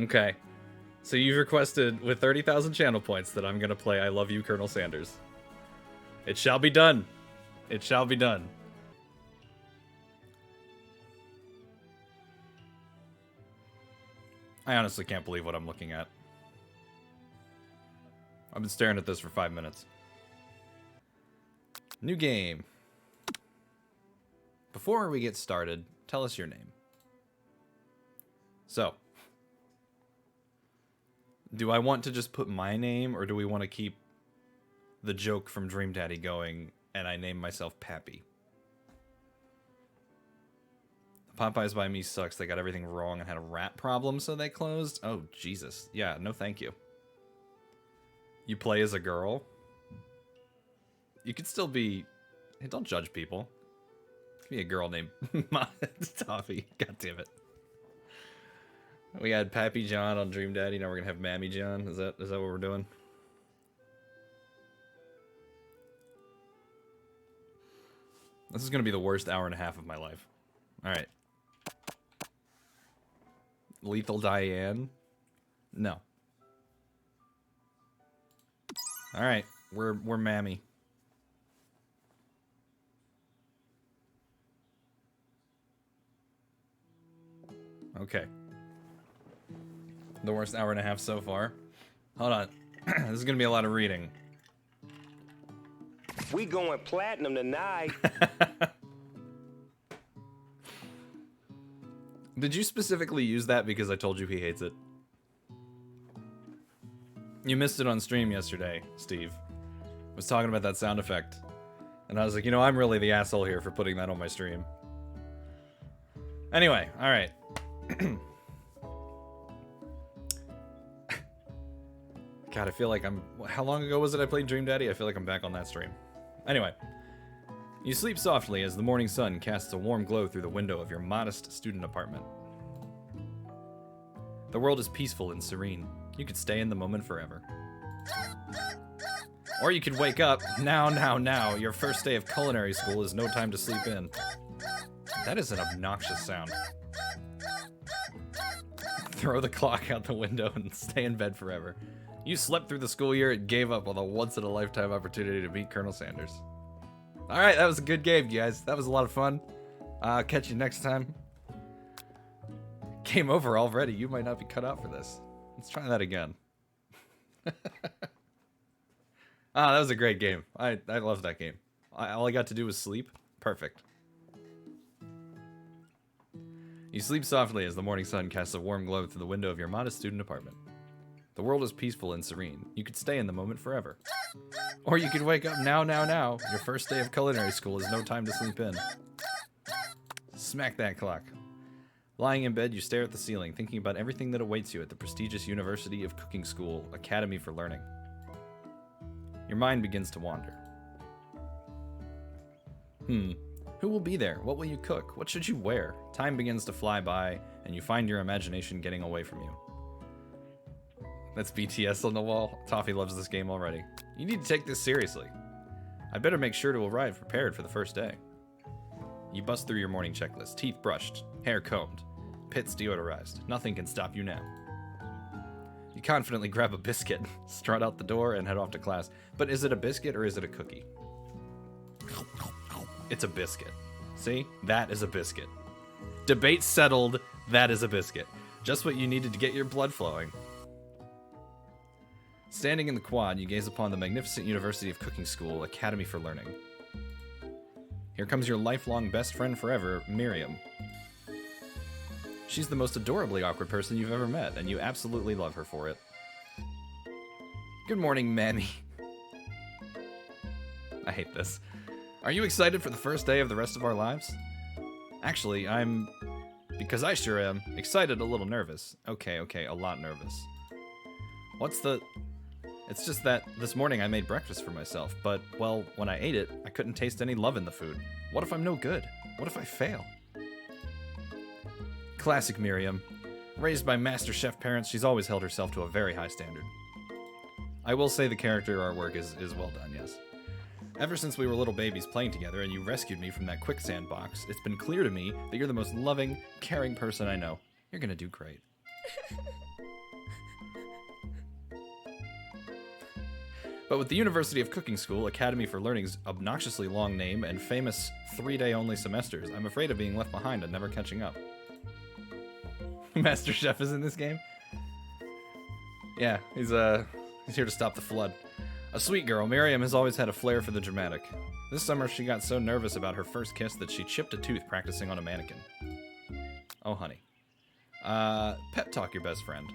Okay. So you've requested with 30,000 channel points that I'm going to play I Love You, Colonel Sanders. It shall be done. It shall be done. I honestly can't believe what I'm looking at. I've been staring at this for 5 minutes. New game. Before we get started, tell us your name. So, do I want to just put my name, or do we want to keep the joke from Dream Daddy going, and I name myself Pappy? Popeyes by me sucks. They got everything wrong and had a rat problem, so they closed? Oh, Jesus. Yeah, no thank you. You play as a girl? You could still be... Hey, don't judge people. Be a girl named Toffee. God damn it. We had Pappy John on Dream Daddy. Now we're gonna have Mammy John. Is that what we're doing? This is gonna be the worst hour and a half of my life. All right. Lethal Diane? No. All right, we're Mammy. Okay. The worst hour and a half so far. Hold on. This is gonna be a lot of reading. We going platinum tonight. Did you specifically use that because I told you he hates it? You missed it on stream yesterday, Steve. I was talking about that sound effect. And I was like, you know, I'm really the asshole here for putting that on my stream. Anyway, alright. God, I feel like I'm... How long ago was it I played Dream Daddy? I feel like I'm back on that stream. Anyway. You sleep softly as the morning sun casts a warm glow through the window of your modest student apartment. The world is peaceful and serene. You could stay in the moment forever. Or you could wake up. Now. Your first day of culinary school is no time to sleep in. That is an obnoxious sound. Throw the clock out the window and stay in bed forever. You slept through the school year and gave up on the once-in-a-lifetime opportunity to meet Colonel Sanders. Alright, that was a good game, guys. That was a lot of fun. Catch you next time. Game over already. You might not be cut out for this. Let's try that again. That was a great game. I loved that game. All I got to do was sleep. Perfect. You sleep softly as the morning sun casts a warm glow through the window of your modest student apartment. The world is peaceful and serene. You could stay in the moment forever. Or you could wake up now. Your first day of culinary school is no time to sleep in. Smack that clock. Lying in bed, you stare at the ceiling, thinking about everything that awaits you at the prestigious University of Cooking School Academy for Learning. Your mind begins to wander. Who will be there? What will you cook? What should you wear? Time begins to fly by, and you find your imagination getting away from you. That's BTS on the wall. Toffee loves this game already. You need to take this seriously. I better make sure to arrive prepared for the first day. You bust through your morning checklist. Teeth brushed, hair combed, pits deodorized. Nothing can stop you now. You confidently grab a biscuit, strut out the door, and head off to class. But is it a biscuit or is it a cookie? It's a biscuit. See? That is a biscuit. Debate settled. That is a biscuit. Just what you needed to get your blood flowing. Standing in the quad, you gaze upon the magnificent University of Cooking School Academy for Learning. Here comes your lifelong best friend forever, Miriam. She's the most adorably awkward person you've ever met, and you absolutely love her for it. Good morning, Mammy. I hate this. Are you excited for the first day of the rest of our lives? Actually, because I sure am, excited, a little nervous. Okay, a lot nervous. It's just that this morning I made breakfast for myself, but, well, when I ate it, I couldn't taste any love in the food. What if I'm no good? What if I fail? Classic Miriam. Raised by Master Chef parents, she's always held herself to a very high standard. I will say the character artwork is well done, yes. Ever since we were little babies playing together and you rescued me from that quicksand box, it's been clear to me that you're the most loving, caring person I know. You're gonna do great. But with the University of Cooking School, Academy for Learning's obnoxiously long name, and famous 3-day-only semesters, I'm afraid of being left behind and never catching up. Master Chef is in this game? Yeah, he's here to stop the flood. A sweet girl, Miriam has always had a flair for the dramatic. This summer, she got so nervous about her first kiss that she chipped a tooth practicing on a mannequin. Oh, honey. Pep talk your best friend.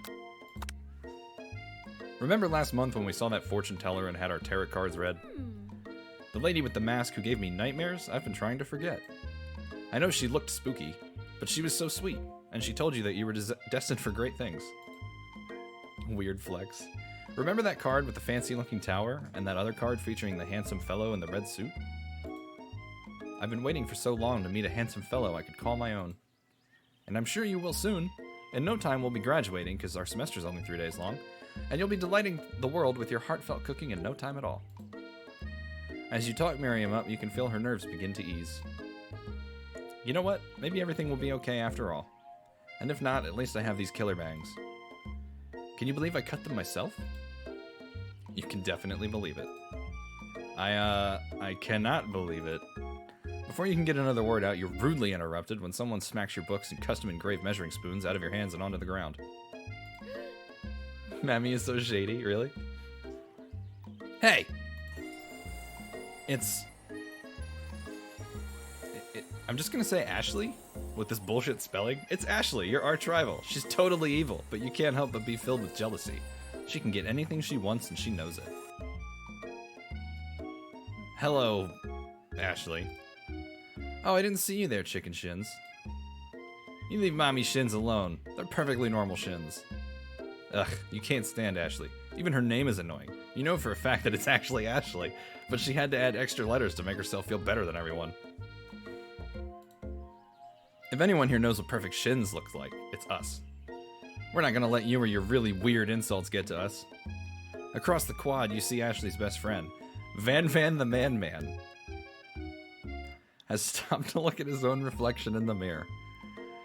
Remember last month when we saw that fortune teller and had our tarot cards read? The lady with the mask who gave me nightmares, I've been trying to forget. I know she looked spooky, but she was so sweet, and she told you that you were destined for great things. Weird flex. Remember that card with the fancy-looking tower, and that other card featuring the handsome fellow in the red suit? I've been waiting for so long to meet a handsome fellow I could call my own. And I'm sure you will soon. In no time we'll be graduating, because our semester's only 3 days long, and you'll be delighting the world with your heartfelt cooking in no time at all. As you talk Miriam up, you can feel her nerves begin to ease. You know what? Maybe everything will be okay after all. And if not, at least I have these killer bangs. Can you believe I cut them myself? You can definitely believe it. I cannot believe it. Before you can get another word out, you're rudely interrupted when someone smacks your books and custom-engraved measuring spoons out of your hands and onto the ground. Mammy is so shady, really? Hey! I'm just gonna say Ashley with this bullshit spelling. It's Ashley, your arch rival. She's totally evil, but you can't help but be filled with jealousy. She can get anything she wants and she knows it. Hello, Ashley. Oh, I didn't see you there, Chicken Shins. You leave Mommy Shins alone. They're perfectly normal shins. Ugh, you can't stand Ashley. Even her name is annoying. You know for a fact that it's actually Ashley, but she had to add extra letters to make herself feel better than everyone. If anyone here knows what perfect shins looks like, it's us. We're not gonna let you or your really weird insults get to us. Across the quad, you see Ashley's best friend, Van the Man, has stopped to look at his own reflection in the mirror.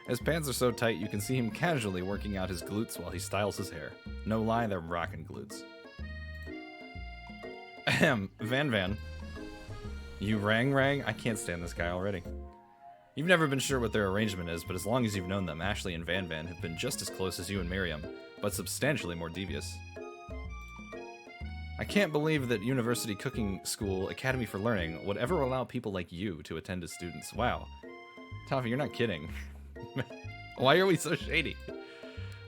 His pants are so tight you can see him casually working out his glutes while he styles his hair. No lie, they're rockin' glutes. Ahem, Van. You rang? I can't stand this guy already. You've never been sure what their arrangement is, but as long as you've known them, Ashley and Van have been just as close as you and Miriam, but substantially more devious. I can't believe that University Cooking School Academy for Learning would ever allow people like you to attend as students. Wow. Toffee, you're not kidding. Why are we so shady?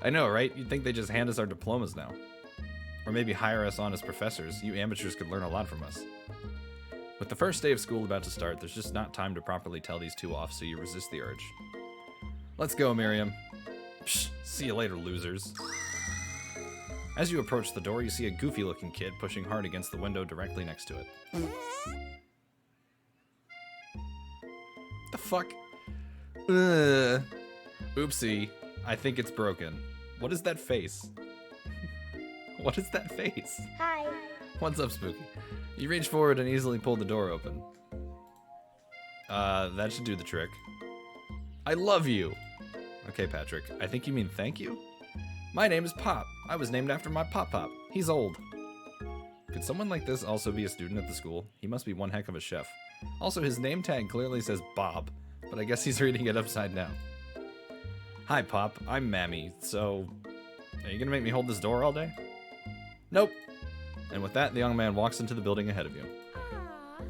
I know, right? You'd think they just hand us our diplomas now. Or maybe hire us on as professors. You amateurs could learn a lot from us. With the first day of school about to start, there's just not time to properly tell these two off, so you resist the urge. Let's go, Miriam. Psh, see you later, losers. As you approach the door, you see a goofy-looking kid pushing hard against the window directly next to it. The fuck? Ugh. Oopsie. I think it's broken. What is that face? What is that face? Hi. What's up, Spooky? You reach forward and easily pull the door open. That should do the trick. I love you! Okay, Patrick. I think you mean thank you? My name is Pop. I was named after my Pop. He's old. Could someone like this also be a student at the school? He must be one heck of a chef. Also, his name tag clearly says Bob, but I guess he's reading it upside down. Hi, Pop. I'm Mammy, so... Are you gonna make me hold this door all day? Nope. And with that, the young man walks into the building ahead of you. Aww.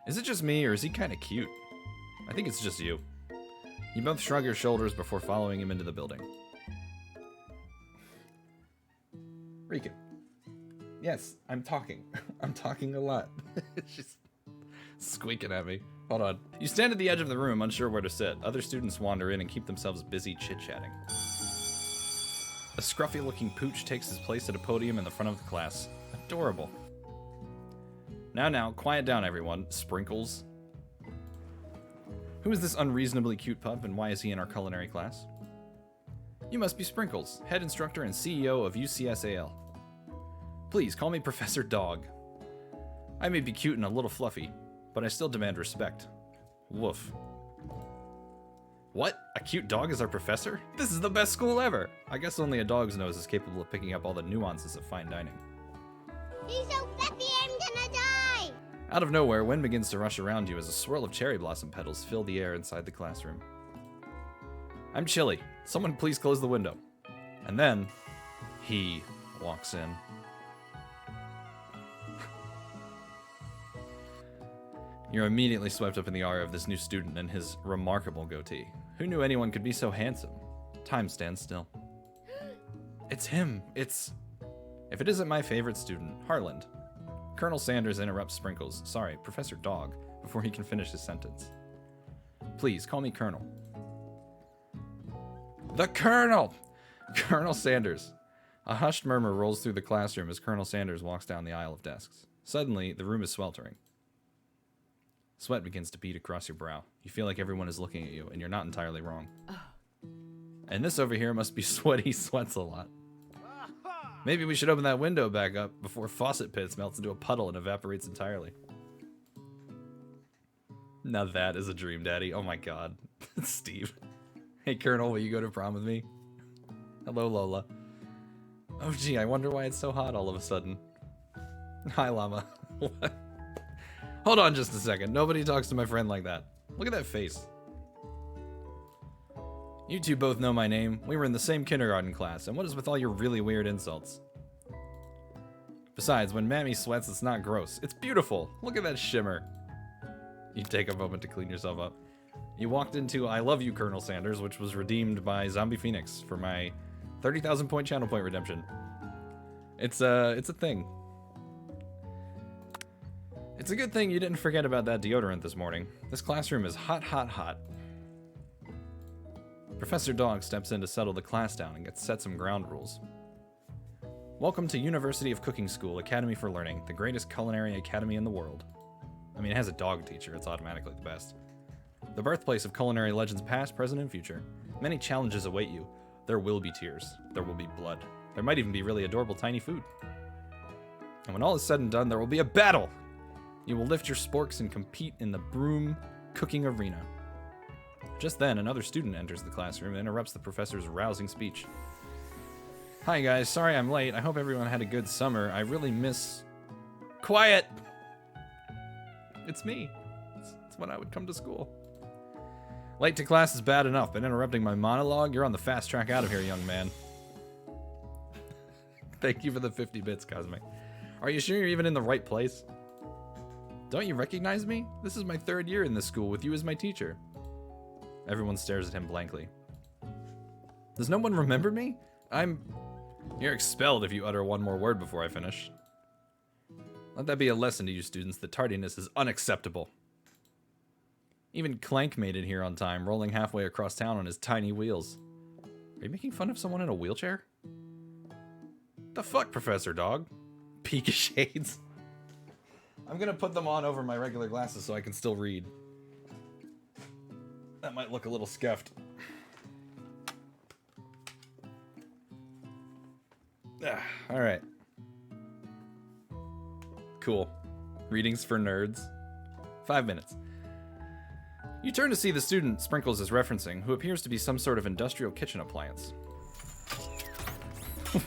Is it just me, or is he kinda cute? I think it's just you. You both shrug your shoulders before following him into the building. Riku. Yes, I'm talking. I'm talking a lot. She's squeaking at me. Hold on. You stand at the edge of the room, unsure where to sit. Other students wander in and keep themselves busy chit-chatting. A scruffy-looking pooch takes his place at a podium in the front of the class. Adorable. Now, quiet down, everyone. Sprinkles. Who is this unreasonably cute pup, and why is he in our culinary class? You must be Sprinkles, head instructor and CEO of UCSAL. Please, call me Professor Dog. I may be cute and a little fluffy, but I still demand respect. Woof. What? A cute dog is our professor? This is the best school ever! I guess only a dog's nose is capable of picking up all the nuances of fine dining. He's so fluffy Out of nowhere, wind begins to rush around you as a swirl of cherry blossom petals fill the air inside the classroom. I'm chilly. Someone please close the window. And then, he walks in. You're immediately swept up in the aura of this new student and his remarkable goatee. Who knew anyone could be so handsome? Time stands still. It's him. If it isn't my favorite student, Harland. Colonel Sanders interrupts Sprinkles, sorry, Professor Dog, before he can finish his sentence. Please, call me Colonel. The Colonel! Colonel Sanders. A hushed murmur rolls through the classroom as Colonel Sanders walks down the aisle of desks. Suddenly, the room is sweltering. Sweat begins to bead across your brow. You feel like everyone is looking at you, and you're not entirely wrong. And this over here must be Sweaty Sweats a lot. Maybe we should open that window back up before Faucet Pits melts into a puddle and evaporates entirely. Now that is a dream, Daddy. Oh my god. Steve. Hey, Colonel, will you go to prom with me? Hello, Lola. Oh, gee, I wonder why it's so hot all of a sudden. Hi, Llama. What? Hold on just a second. Nobody talks to my friend like that. Look at that face. You two both know my name. We were in the same kindergarten class, and what is with all your really weird insults? Besides, when Mammy sweats, it's not gross. It's beautiful. Look at that shimmer. You take a moment to clean yourself up. You walked into I Love You, Colonel Sanders, which was redeemed by Zombie Phoenix for my 30,000 point channel point redemption. It's a thing. It's a good thing you didn't forget about that deodorant this morning. This classroom is hot, hot, hot. Professor Dog steps in to settle the class down and set some ground rules. Welcome to University of Cooking School, Academy for Learning, the greatest culinary academy in the world. I mean, it has a dog teacher, it's automatically the best. The birthplace of culinary legends past, present, and future. Many challenges await you. There will be tears. There will be blood. There might even be really adorable tiny food. And when all is said and done, there will be a battle! You will lift your sporks and compete in the broom cooking arena. Just then, another student enters the classroom and interrupts the professor's rousing speech. Hi guys, sorry I'm late. I hope everyone had a good summer. I really miss... Quiet! It's me. It's when I would come to school. Late to class is bad enough, but interrupting my monologue? You're on the fast track out of here, young man. Thank you for the 50 bits, Cosmic. Are you sure you're even in the right place? Don't you recognize me? This is my 3rd year in this school with you as my teacher. Everyone stares at him blankly. Does no one remember me? You're expelled if you utter one more word before I finish. Let that be a lesson to you students that tardiness is unacceptable. Even Clank made it here on time, rolling halfway across town on his tiny wheels. Are you making fun of someone in a wheelchair? The fuck, Professor Dog? Pika shades. I'm gonna put them on over my regular glasses so I can still read. That might look a little scuffed. Alright. Cool. Readings for nerds. 5 minutes. You turn to see the student Sprinkles is referencing, who appears to be some sort of industrial kitchen appliance.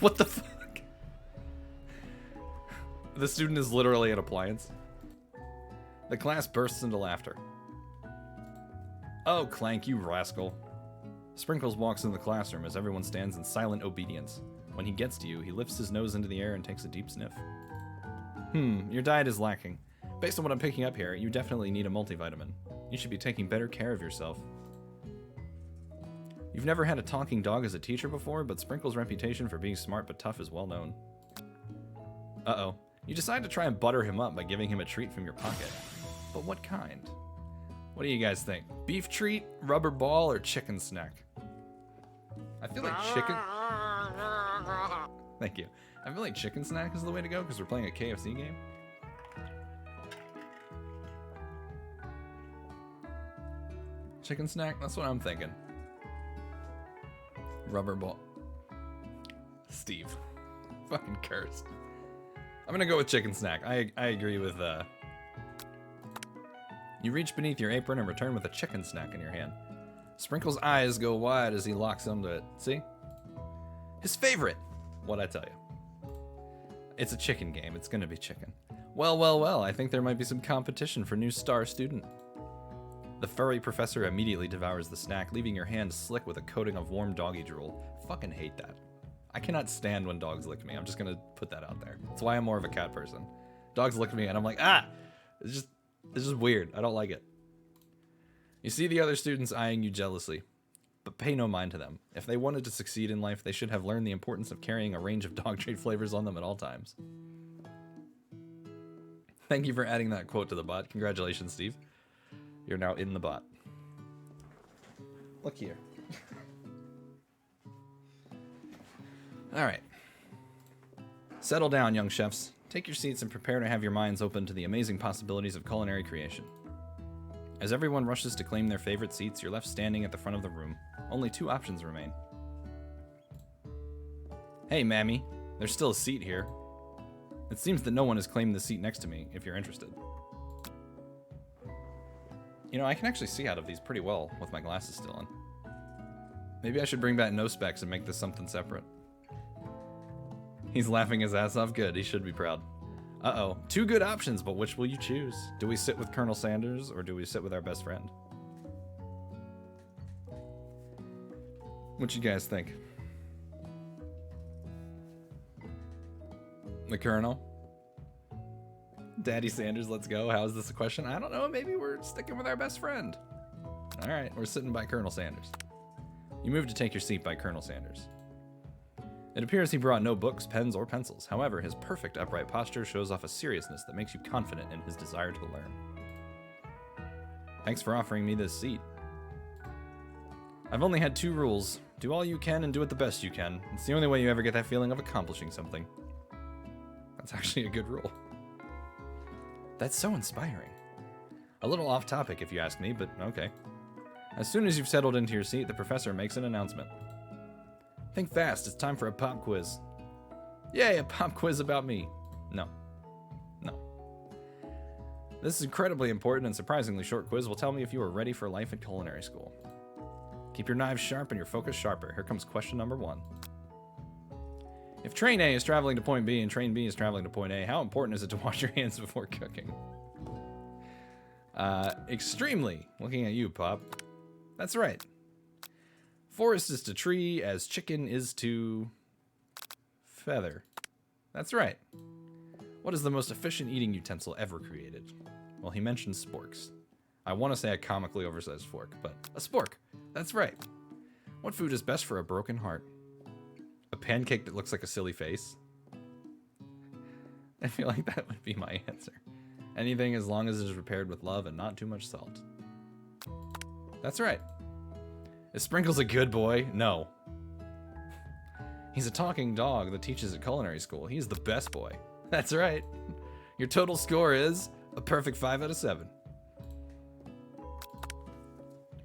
What the fuck? The student is literally an appliance. The class bursts into laughter. Oh, Clank, you rascal. Sprinkles walks into the classroom as everyone stands in silent obedience. When he gets to you, he lifts his nose into the air and takes a deep sniff. Your diet is lacking. Based on what I'm picking up here, you definitely need a multivitamin. You should be taking better care of yourself. You've never had a talking dog as a teacher before, but Sprinkles' reputation for being smart but tough is well known. Uh-oh. You decide to try and butter him up by giving him a treat from your pocket. But what kind? What do you guys think? Beef treat, rubber ball, or chicken snack? I feel like chicken... Thank you. I feel like chicken snack is the way to go because we're playing a KFC game. Chicken snack? That's what I'm thinking. Rubber ball. Steve. Fucking cursed. I'm gonna go with chicken snack. I agree with, You reach beneath your apron and return with a chicken snack in your hand. Sprinkle's eyes go wide as he locks onto it. See? His favorite! What'd I tell you? It's a chicken game. It's gonna be chicken. Well, well, well, I think there might be some competition for new star student. The furry professor immediately devours the snack, leaving your hand slick with a coating of warm doggy drool. Fucking hate that. I cannot stand when dogs lick me. I'm just gonna put that out there. That's why I'm more of a cat person. Dogs lick me and I'm like, ah! It's just weird. I don't like it. You see the other students eyeing you jealously, but pay no mind to them. If they wanted to succeed in life, they should have learned the importance of carrying a range of dog treat flavors on them at all times. Thank you for adding that quote to the bot. Congratulations, Steve. You're now in the bot. Look here. Alright. Settle down, young chefs. Take your seats and prepare to have your minds open to the amazing possibilities of culinary creation. As everyone rushes to claim their favorite seats, you're left standing at the front of the room. Only 2 options remain. Hey, Mammy. There's still a seat here. It seems that no one has claimed the seat next to me, if you're interested. You know, I can actually see out of these pretty well with my glasses still on. Maybe I should bring back no specs and make this something separate. He's laughing his ass off. Good, he should be proud. Uh-oh. 2 good options, but which will you choose? Do we sit with Colonel Sanders, or do we sit with our best friend? What you guys think? The Colonel? Daddy Sanders, let's go. How is this a question? I don't know. Maybe we're sticking with our best friend. All right, we're sitting by Colonel Sanders. You move to take your seat by Colonel Sanders. It appears he brought no books, pens, or pencils. However, his perfect upright posture shows off a seriousness that makes you confident in his desire to learn. Thanks for offering me this seat. I've only had 2 rules. Do all you can and do it the best you can. It's the only way you ever get that feeling of accomplishing something. That's actually a good rule. That's so inspiring. A little off topic if you ask me, but okay. As soon as you've settled into your seat, the professor makes an announcement. Think fast, it's time for a pop quiz. Yay, a pop quiz about me. No. No. This incredibly important and surprisingly short quiz will tell me if you are ready for life at culinary school. Keep your knives sharp and your focus sharper. Here comes question number 1. If train A is traveling to point B and train B is traveling to point A, how important is it to wash your hands before cooking? Extremely. Looking at you, Pop. That's right. Forest is to tree as chicken is to feather. That's right. What is the most efficient eating utensil ever created? Well, he mentioned sporks. I want to say a comically oversized fork, but a spork. That's right. What food is best for a broken heart? A pancake that looks like a silly face? I feel like that would be my answer. Anything as long as it is prepared with love and not too much salt. That's right. Is Sprinkles a good boy? No. He's a talking dog that teaches at culinary school. He's the best boy. That's right. Your total score is a perfect 5 out of 7.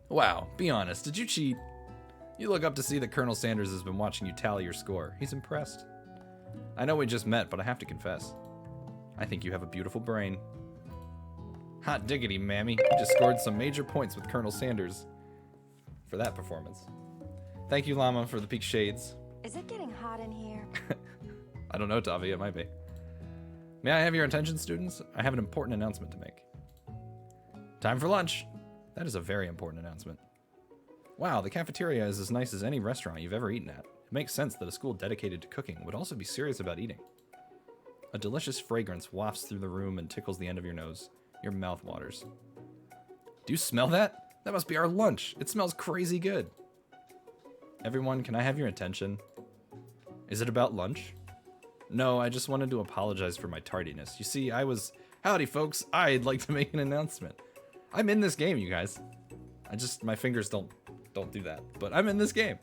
Wow, be honest, did you cheat? You look up to see that Colonel Sanders has been watching you tally your score. He's impressed. I know we just met, but I have to confess. I think you have a beautiful brain. Hot diggity, Mammy. You just scored some major points with Colonel Sanders for that performance. Thank you, Llama, for the pink shades. Is it getting hot in here? I don't know, Tavi. It might be. May I have your attention, students? I have an important announcement to make. Time for lunch. That is a very important announcement. Wow, the cafeteria is as nice as any restaurant you've ever eaten at. It makes sense that a school dedicated to cooking would also be serious about eating. A delicious fragrance wafts through the room and tickles the end of your nose. Your mouth waters. Do you smell that? That must be our lunch. It smells crazy good. Everyone, can I have your attention? Is it about lunch? No, I just wanted to apologize for my tardiness. You see, Howdy, folks. I'd like to make an announcement. I'm in this game, you guys. My fingers don't do that. But I'm in this game.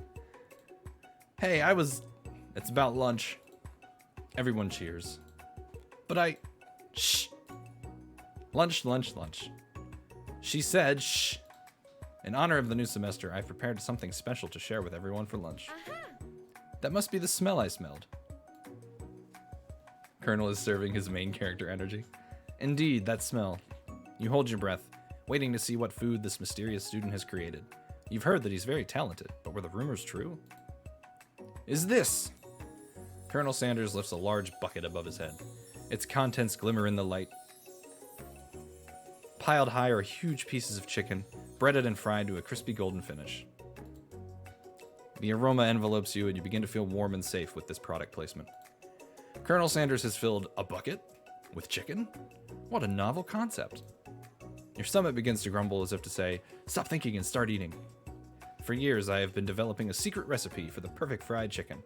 Hey, it's about lunch. Everyone cheers. But shh. Lunch, lunch, lunch. She said, shh. In honor of the new semester, I've prepared something special to share with everyone for lunch. That must be the smell I smelled. Colonel is serving his main character energy. Indeed, that smell. You hold your breath, waiting to see what food this mysterious student has created. You've heard that he's very talented, but were the rumors true? Is this? Colonel Sanders lifts a large bucket above his head. Its contents glimmer in the light. Piled high are huge pieces of chicken, breaded and fried to a crispy golden finish. The aroma envelopes you, and you begin to feel warm and safe with this product placement. Colonel Sanders has filled a bucket with chicken? What a novel concept. Your stomach begins to grumble as if to say, stop thinking and start eating. For years, I have been developing a secret recipe for the perfect fried chicken.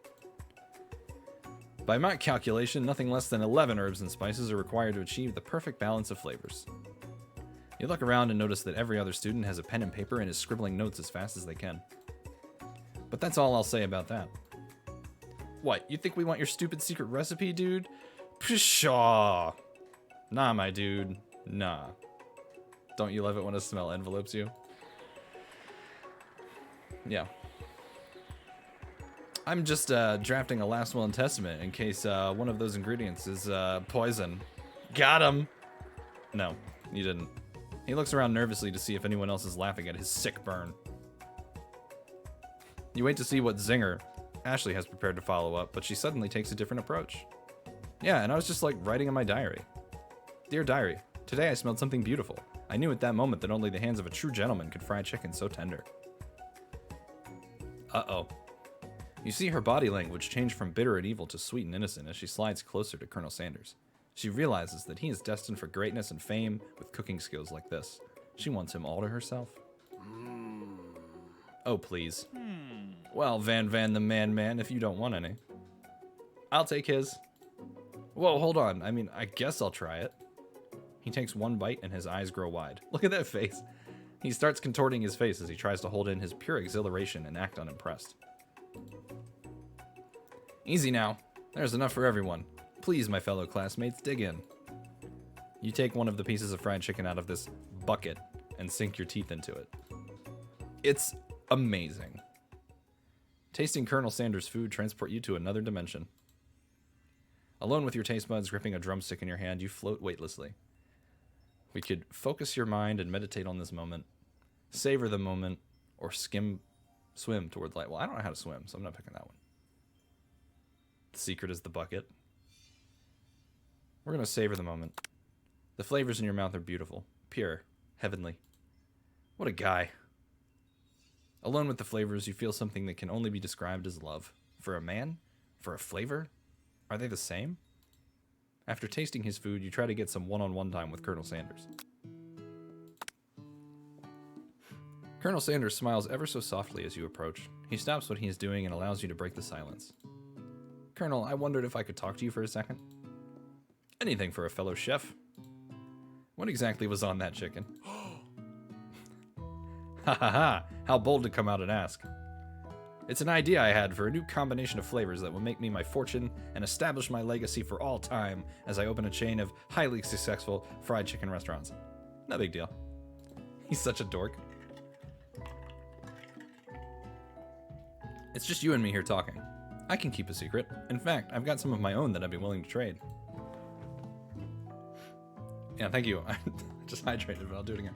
By my calculation, nothing less than 11 herbs and spices are required to achieve the perfect balance of flavors. You look around and notice that every other student has a pen and paper and is scribbling notes as fast as they can. But that's all I'll say about that. What, you think we want your stupid secret recipe, dude? Pshaw. Nah, my dude. Nah. Don't you love it when a smell envelopes you? Yeah. I'm just drafting a last will and testament in case one of those ingredients is poison. Got him! No, you didn't. He looks around nervously to see if anyone else is laughing at his sick burn. You wait to see what zinger Ashley has prepared to follow up, but she suddenly takes a different approach. Yeah, and I was just like writing in my diary. Dear diary, today I smelled something beautiful. I knew at that moment that only the hands of a true gentleman could fry chicken so tender. Uh-oh. You see her body language change from bitter and evil to sweet and innocent as she slides closer to Colonel Sanders. She realizes that he is destined for greatness and fame with cooking skills like this. She wants him all to herself. Oh, please. Well, Van the man, if you don't want any. I'll take his. Whoa, hold on. I mean, I guess I'll try it. He takes one bite and his eyes grow wide. Look at that face. He starts contorting his face as he tries to hold in his pure exhilaration and act unimpressed. Easy now. There's enough for everyone. Please, my fellow classmates, dig in. You take one of the pieces of fried chicken out of this bucket and sink your teeth into it. It's amazing. Tasting Colonel Sanders' food transport you to another dimension. Alone with your taste buds gripping a drumstick in your hand, you float weightlessly. We could focus your mind and meditate on this moment, savor the moment, or swim toward light. Well, I don't know how to swim, so I'm not picking that one. The secret is the bucket. We're going to savor the moment. The flavors in your mouth are beautiful, pure, heavenly. What a guy. Alone with the flavors, you feel something that can only be described as love. For a man? For a flavor? Are they the same? After tasting his food, you try to get some one-on-one time with Colonel Sanders. Colonel Sanders smiles ever so softly as you approach. He stops what he is doing and allows you to break the silence. Colonel, I wondered if I could talk to you for a second. Anything for a fellow chef. What exactly was on that chicken? Ha ha ha! How bold to come out and ask. It's an idea I had for a new combination of flavors that will make me my fortune and establish my legacy for all time as I open a chain of highly successful fried chicken restaurants. No big deal. He's such a dork. It's just you and me here talking. I can keep a secret. In fact, I've got some of my own that I'd be willing to trade. Yeah, thank you. I just hydrated, but I'll do it again.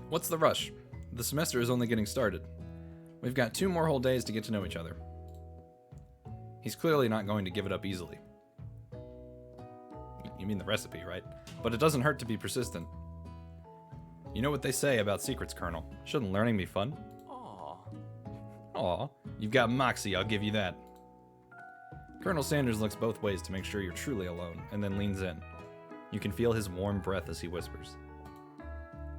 What's the rush? The semester is only getting started. We've got 2 more whole days to get to know each other. He's clearly not going to give it up easily. You mean the recipe, right? But it doesn't hurt to be persistent. You know what they say about secrets, Colonel. Shouldn't learning be fun? Aw, you've got moxie, I'll give you that. Colonel Sanders looks both ways to make sure you're truly alone, and then leans in. You can feel his warm breath as he whispers.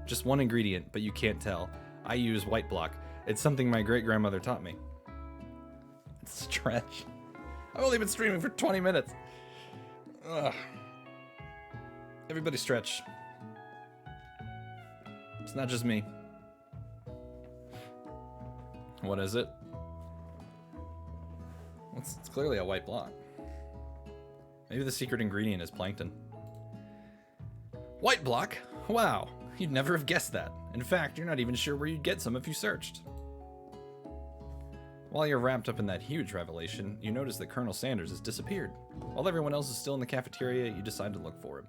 Just one ingredient, but you can't tell. I use white block. It's something my great-grandmother taught me. Stretch. I've only been streaming for 20 minutes. Ugh. Everybody stretch. It's not just me. What is it? It's clearly a white block. Maybe the secret ingredient is plankton. White block? Wow, you'd never have guessed that. In fact, you're not even sure where you'd get some if you searched. While you're wrapped up in that huge revelation, you notice that Colonel Sanders has disappeared. While everyone else is still in the cafeteria, you decide to look for him.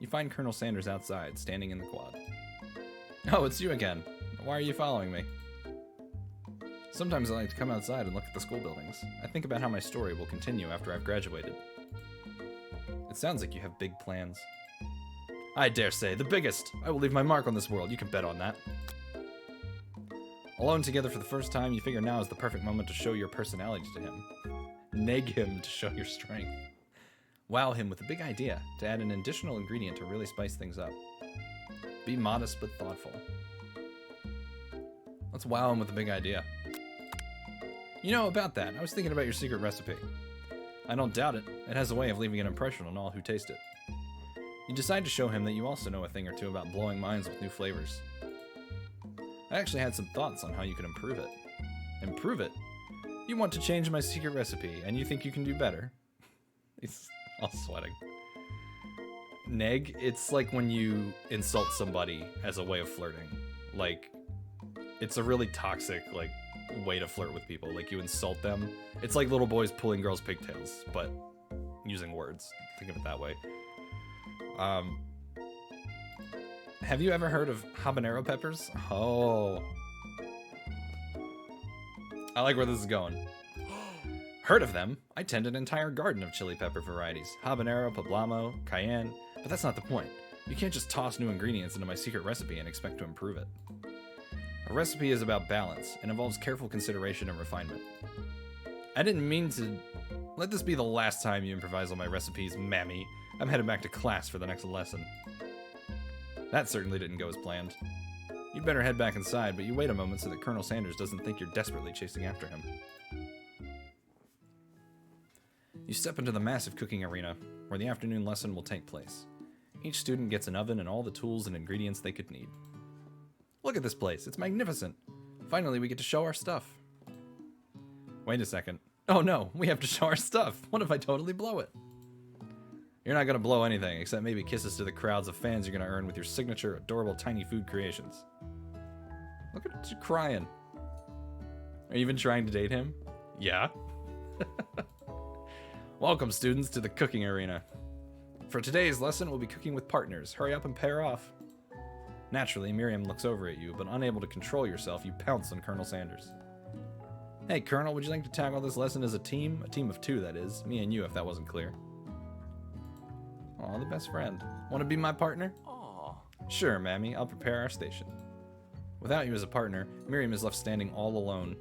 You find Colonel Sanders outside, standing in the quad. Oh, it's you again. Why are you following me? Sometimes I like to come outside and look at the school buildings. I think about how my story will continue after I've graduated. It sounds like you have big plans. I dare say, the biggest! I will leave my mark on this world, you can bet on that. Alone together for the first time, you figure now is the perfect moment to show your personality to him. Neg him to show your strength. Wow him with a big idea, to add an additional ingredient to really spice things up. Be modest but thoughtful. Let's wow him with a big idea. You know, about that, I was thinking about your secret recipe. I don't doubt it. It has a way of leaving an impression on all who taste it. You decide to show him that you also know a thing or two about blowing minds with new flavors. I actually had some thoughts on how you could improve it. Improve it? You want to change my secret recipe, and you think you can do better? He's all sweating. Neg, it's like when you insult somebody as a way of flirting. Like, it's a really toxic, like, way to flirt with people. Like, you insult them. It's like little boys pulling girls' pigtails, but using words. Think of it that way. Have you ever heard of habanero peppers? Oh. I like where this is going. Heard of them? I tend an entire garden of chili pepper varieties. Habanero, poblano, cayenne. But that's not the point. You can't just toss new ingredients into my secret recipe and expect to improve it. A recipe is about balance and involves careful consideration and refinement. I didn't mean to... Let this be the last time you improvise on my recipes, mammy. I'm headed back to class for the next lesson. That certainly didn't go as planned. You'd better head back inside, but you wait a moment so that Colonel Sanders doesn't think you're desperately chasing after him. You step into the massive cooking arena, where the afternoon lesson will take place. Each student gets an oven and all the tools and ingredients they could need. Look at this place, it's magnificent. Finally, we get to show our stuff. Wait a second. Oh no, we have to show our stuff. What if I totally blow it? You're not gonna blow anything, except maybe kisses to the crowds of fans you're gonna earn with your signature adorable tiny food creations. Look at you crying. Are you even trying to date him? Yeah. Welcome, students, to the cooking arena. For today's lesson, we'll be cooking with partners. Hurry up and pair off. Naturally, Miriam looks over at you, but unable to control yourself, you pounce on Colonel Sanders. Hey, Colonel, would you like to tackle this lesson as a team? A team of two, that is. Me and you, if that wasn't clear. Aw, the best friend. Want to be my partner? Aw. Sure, Mammy. I'll prepare our station. Without you as a partner, Miriam is left standing all alone.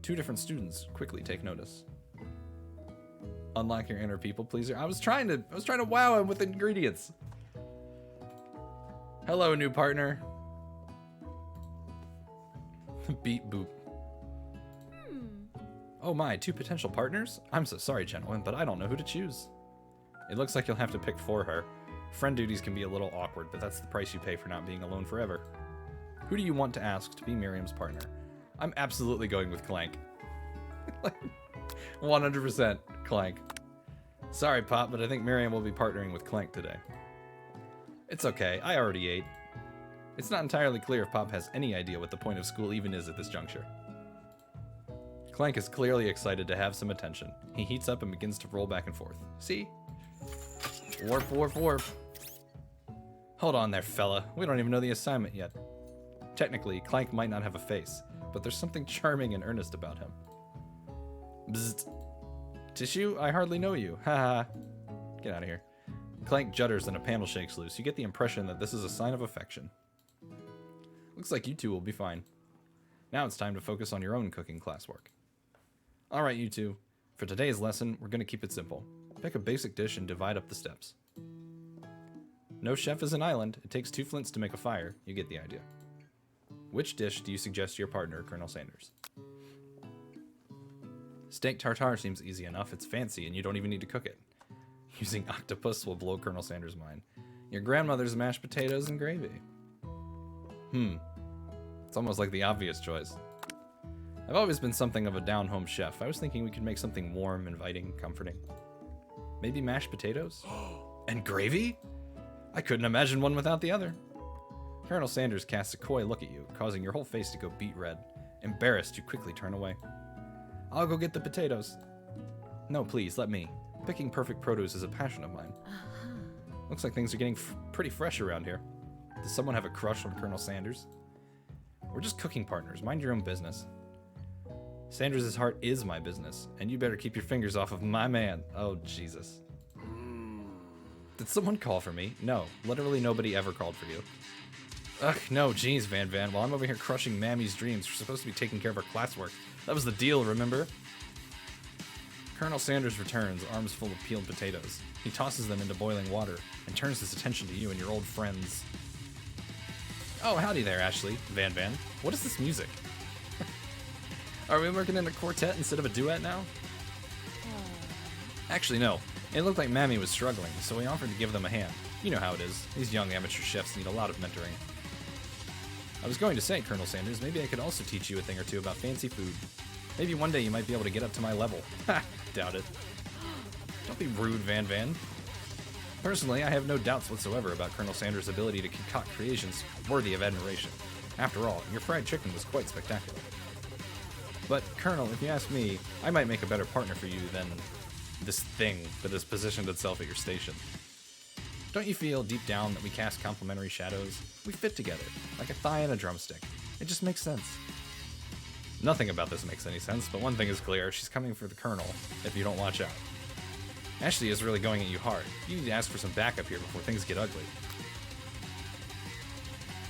Two different students quickly take notice. Unlock your inner people pleaser. I was trying to wow him with ingredients. Hello, new partner. Beep boop. Oh my, two potential partners? I'm so sorry, gentlemen, but I don't know who to choose. It looks like you'll have to pick for her. Friend duties can be a little awkward, but that's the price you pay for not being alone forever. Who do you want to ask to be Miriam's partner? I'm absolutely going with Clank. 100% Clank. Sorry, Pop, but I think Miriam will be partnering with Clank today. It's okay, I already ate. It's not entirely clear if Pop has any idea what the point of school even is at this juncture. Clank is clearly excited to have some attention. He heats up and begins to roll back and forth. See? Warp, warp, warp. Hold on there, fella. We don't even know the assignment yet. Technically, Clank might not have a face, but there's something charming and earnest about him. Bzzzt. Tissue? I hardly know you. Haha. Get out of here. Clank judders and a panel shakes loose. You get the impression that this is a sign of affection. Looks like you two will be fine. Now it's time to focus on your own cooking classwork. Alright, you two. For today's lesson, we're going to keep it simple. Pick a basic dish and divide up the steps. No chef is an island. It takes 2 flints to make a fire. You get the idea. Which dish do you suggest to your partner, Colonel Sanders? Steak tartare seems easy enough. It's fancy and you don't even need to cook it. Using octopus will blow Colonel Sanders' mind. Your grandmother's mashed potatoes and gravy. It's almost like the obvious choice. I've always been something of a down-home chef. I was thinking we could make something warm, inviting, comforting. Maybe mashed potatoes? And gravy? I couldn't imagine one without the other. Colonel Sanders casts a coy look at you, causing your whole face to go beet red. Embarrassed, you quickly turn away. I'll go get the potatoes. No, please, let me. Picking perfect produce is a passion of mine. Looks like things are getting pretty fresh around here. Does someone have a crush on Colonel Sanders? We're just cooking partners. Mind your own business. Sanders' heart is my business, and you better keep your fingers off of my man. Oh, Jesus. Did someone call for me? No, literally nobody ever called for you. Ugh, no, jeez, Van Van. While I'm over here crushing Mammy's dreams, we're supposed to be taking care of our classwork. That was the deal, remember? Colonel Sanders returns, arms full of peeled potatoes. He tosses them into boiling water and turns his attention to you and your old friends. Oh, howdy there, Ashley. Van Van. What is this music? Are we working in a quartet instead of a duet now? Actually, no. It looked like Mammy was struggling, so we offered to give them a hand. You know how it is. These young amateur chefs need a lot of mentoring. I was going to say, Colonel Sanders, maybe I could also teach you a thing or two about fancy food. Maybe one day you might be able to get up to my level. Ha! Doubt it. Don't be rude, Van Van. Personally, I have no doubts whatsoever about Colonel Sanders' ability to concoct creations worthy of admiration. After all, your fried chicken was quite spectacular. But, Colonel, if you ask me, I might make a better partner for you than this thing that has positioned itself at your station. Don't you feel deep down that we cast complementary shadows? We fit together, like a thigh and a drumstick. It just makes sense. Nothing about this makes any sense, but one thing is clear, she's coming for the Colonel if you don't watch out. Ashley is really going at you hard. You need to ask for some backup here before things get ugly.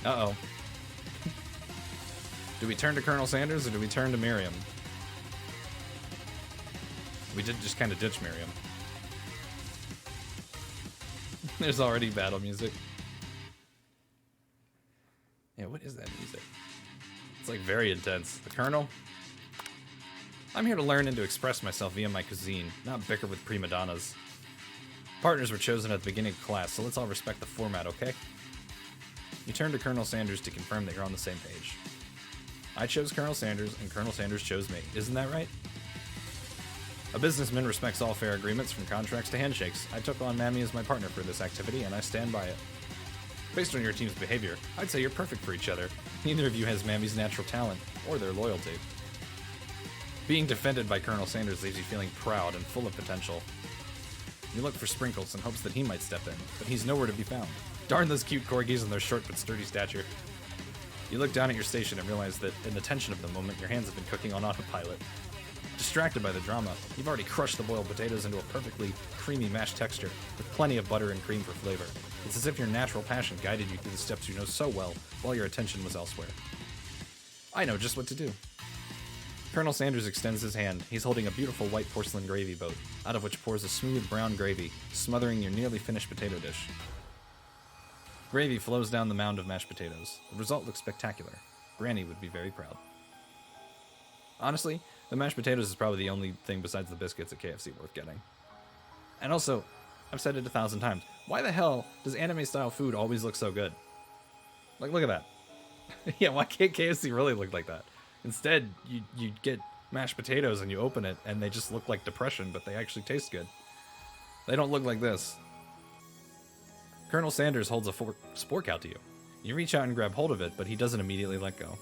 Uh-oh. Do we turn to Colonel Sanders or do we turn to Miriam? We did just kind of ditch Miriam. There's already battle music. Yeah, what is that music? It's like very intense. The Colonel? I'm here to learn and to express myself via my cuisine, not bicker with prima donnas. Partners were chosen at the beginning of class, so let's all respect the format, okay? You turn to Colonel Sanders to confirm that you're on the same page. I chose Colonel Sanders, and Colonel Sanders chose me. Isn't that right? A businessman respects all fair agreements, from contracts to handshakes. I took on Mammy as my partner for this activity, and I stand by it. Based on your team's behavior, I'd say you're perfect for each other. Neither of you has Mammy's natural talent, or their loyalty. Being defended by Colonel Sanders leaves you feeling proud and full of potential. You look for Sprinkles in hopes that he might step in, but he's nowhere to be found. Darn those cute corgis and their short but sturdy stature. You look down at your station and realize that in the tension of the moment, your hands have been cooking on autopilot. Distracted by the drama, you've already crushed the boiled potatoes into a perfectly creamy mashed texture, with plenty of butter and cream for flavor. It's as if your natural passion guided you through the steps you know so well, while your attention was elsewhere. I know just what to do. Colonel Sanders extends his hand. He's holding a beautiful white porcelain gravy boat, out of which pours a smooth brown gravy, smothering your nearly finished potato dish. Gravy flows down the mound of mashed potatoes. The result looks spectacular. Granny would be very proud. Honestly, the mashed potatoes is probably the only thing besides the biscuits at KFC worth getting. And also, I've said it 1,000 times, why the hell does anime-style food always look so good? Like, look at that. Yeah, why can't KFC really look like that? Instead, you get mashed potatoes and you open it, and they just look like depression, but they actually taste good. They don't look like this. Colonel Sanders holds a spork out to you. You reach out and grab hold of it, but he doesn't immediately let go.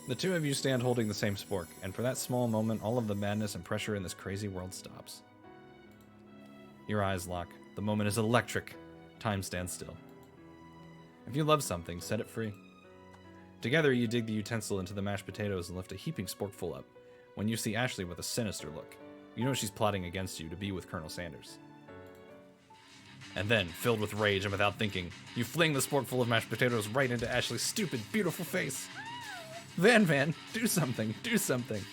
The two of you stand holding the same spork, and for that small moment, all of the madness and pressure in this crazy world stops. Your eyes lock. The moment is electric. Time stands still. If you love something, set it free. Together, you dig the utensil into the mashed potatoes and lift a heaping sporkful up. When you see Ashley with a sinister look, you know she's plotting against you to be with Colonel Sanders. And then, filled with rage and without thinking, you fling the sporkful of mashed potatoes right into Ashley's stupid, beautiful face. Van Van, do something, do something.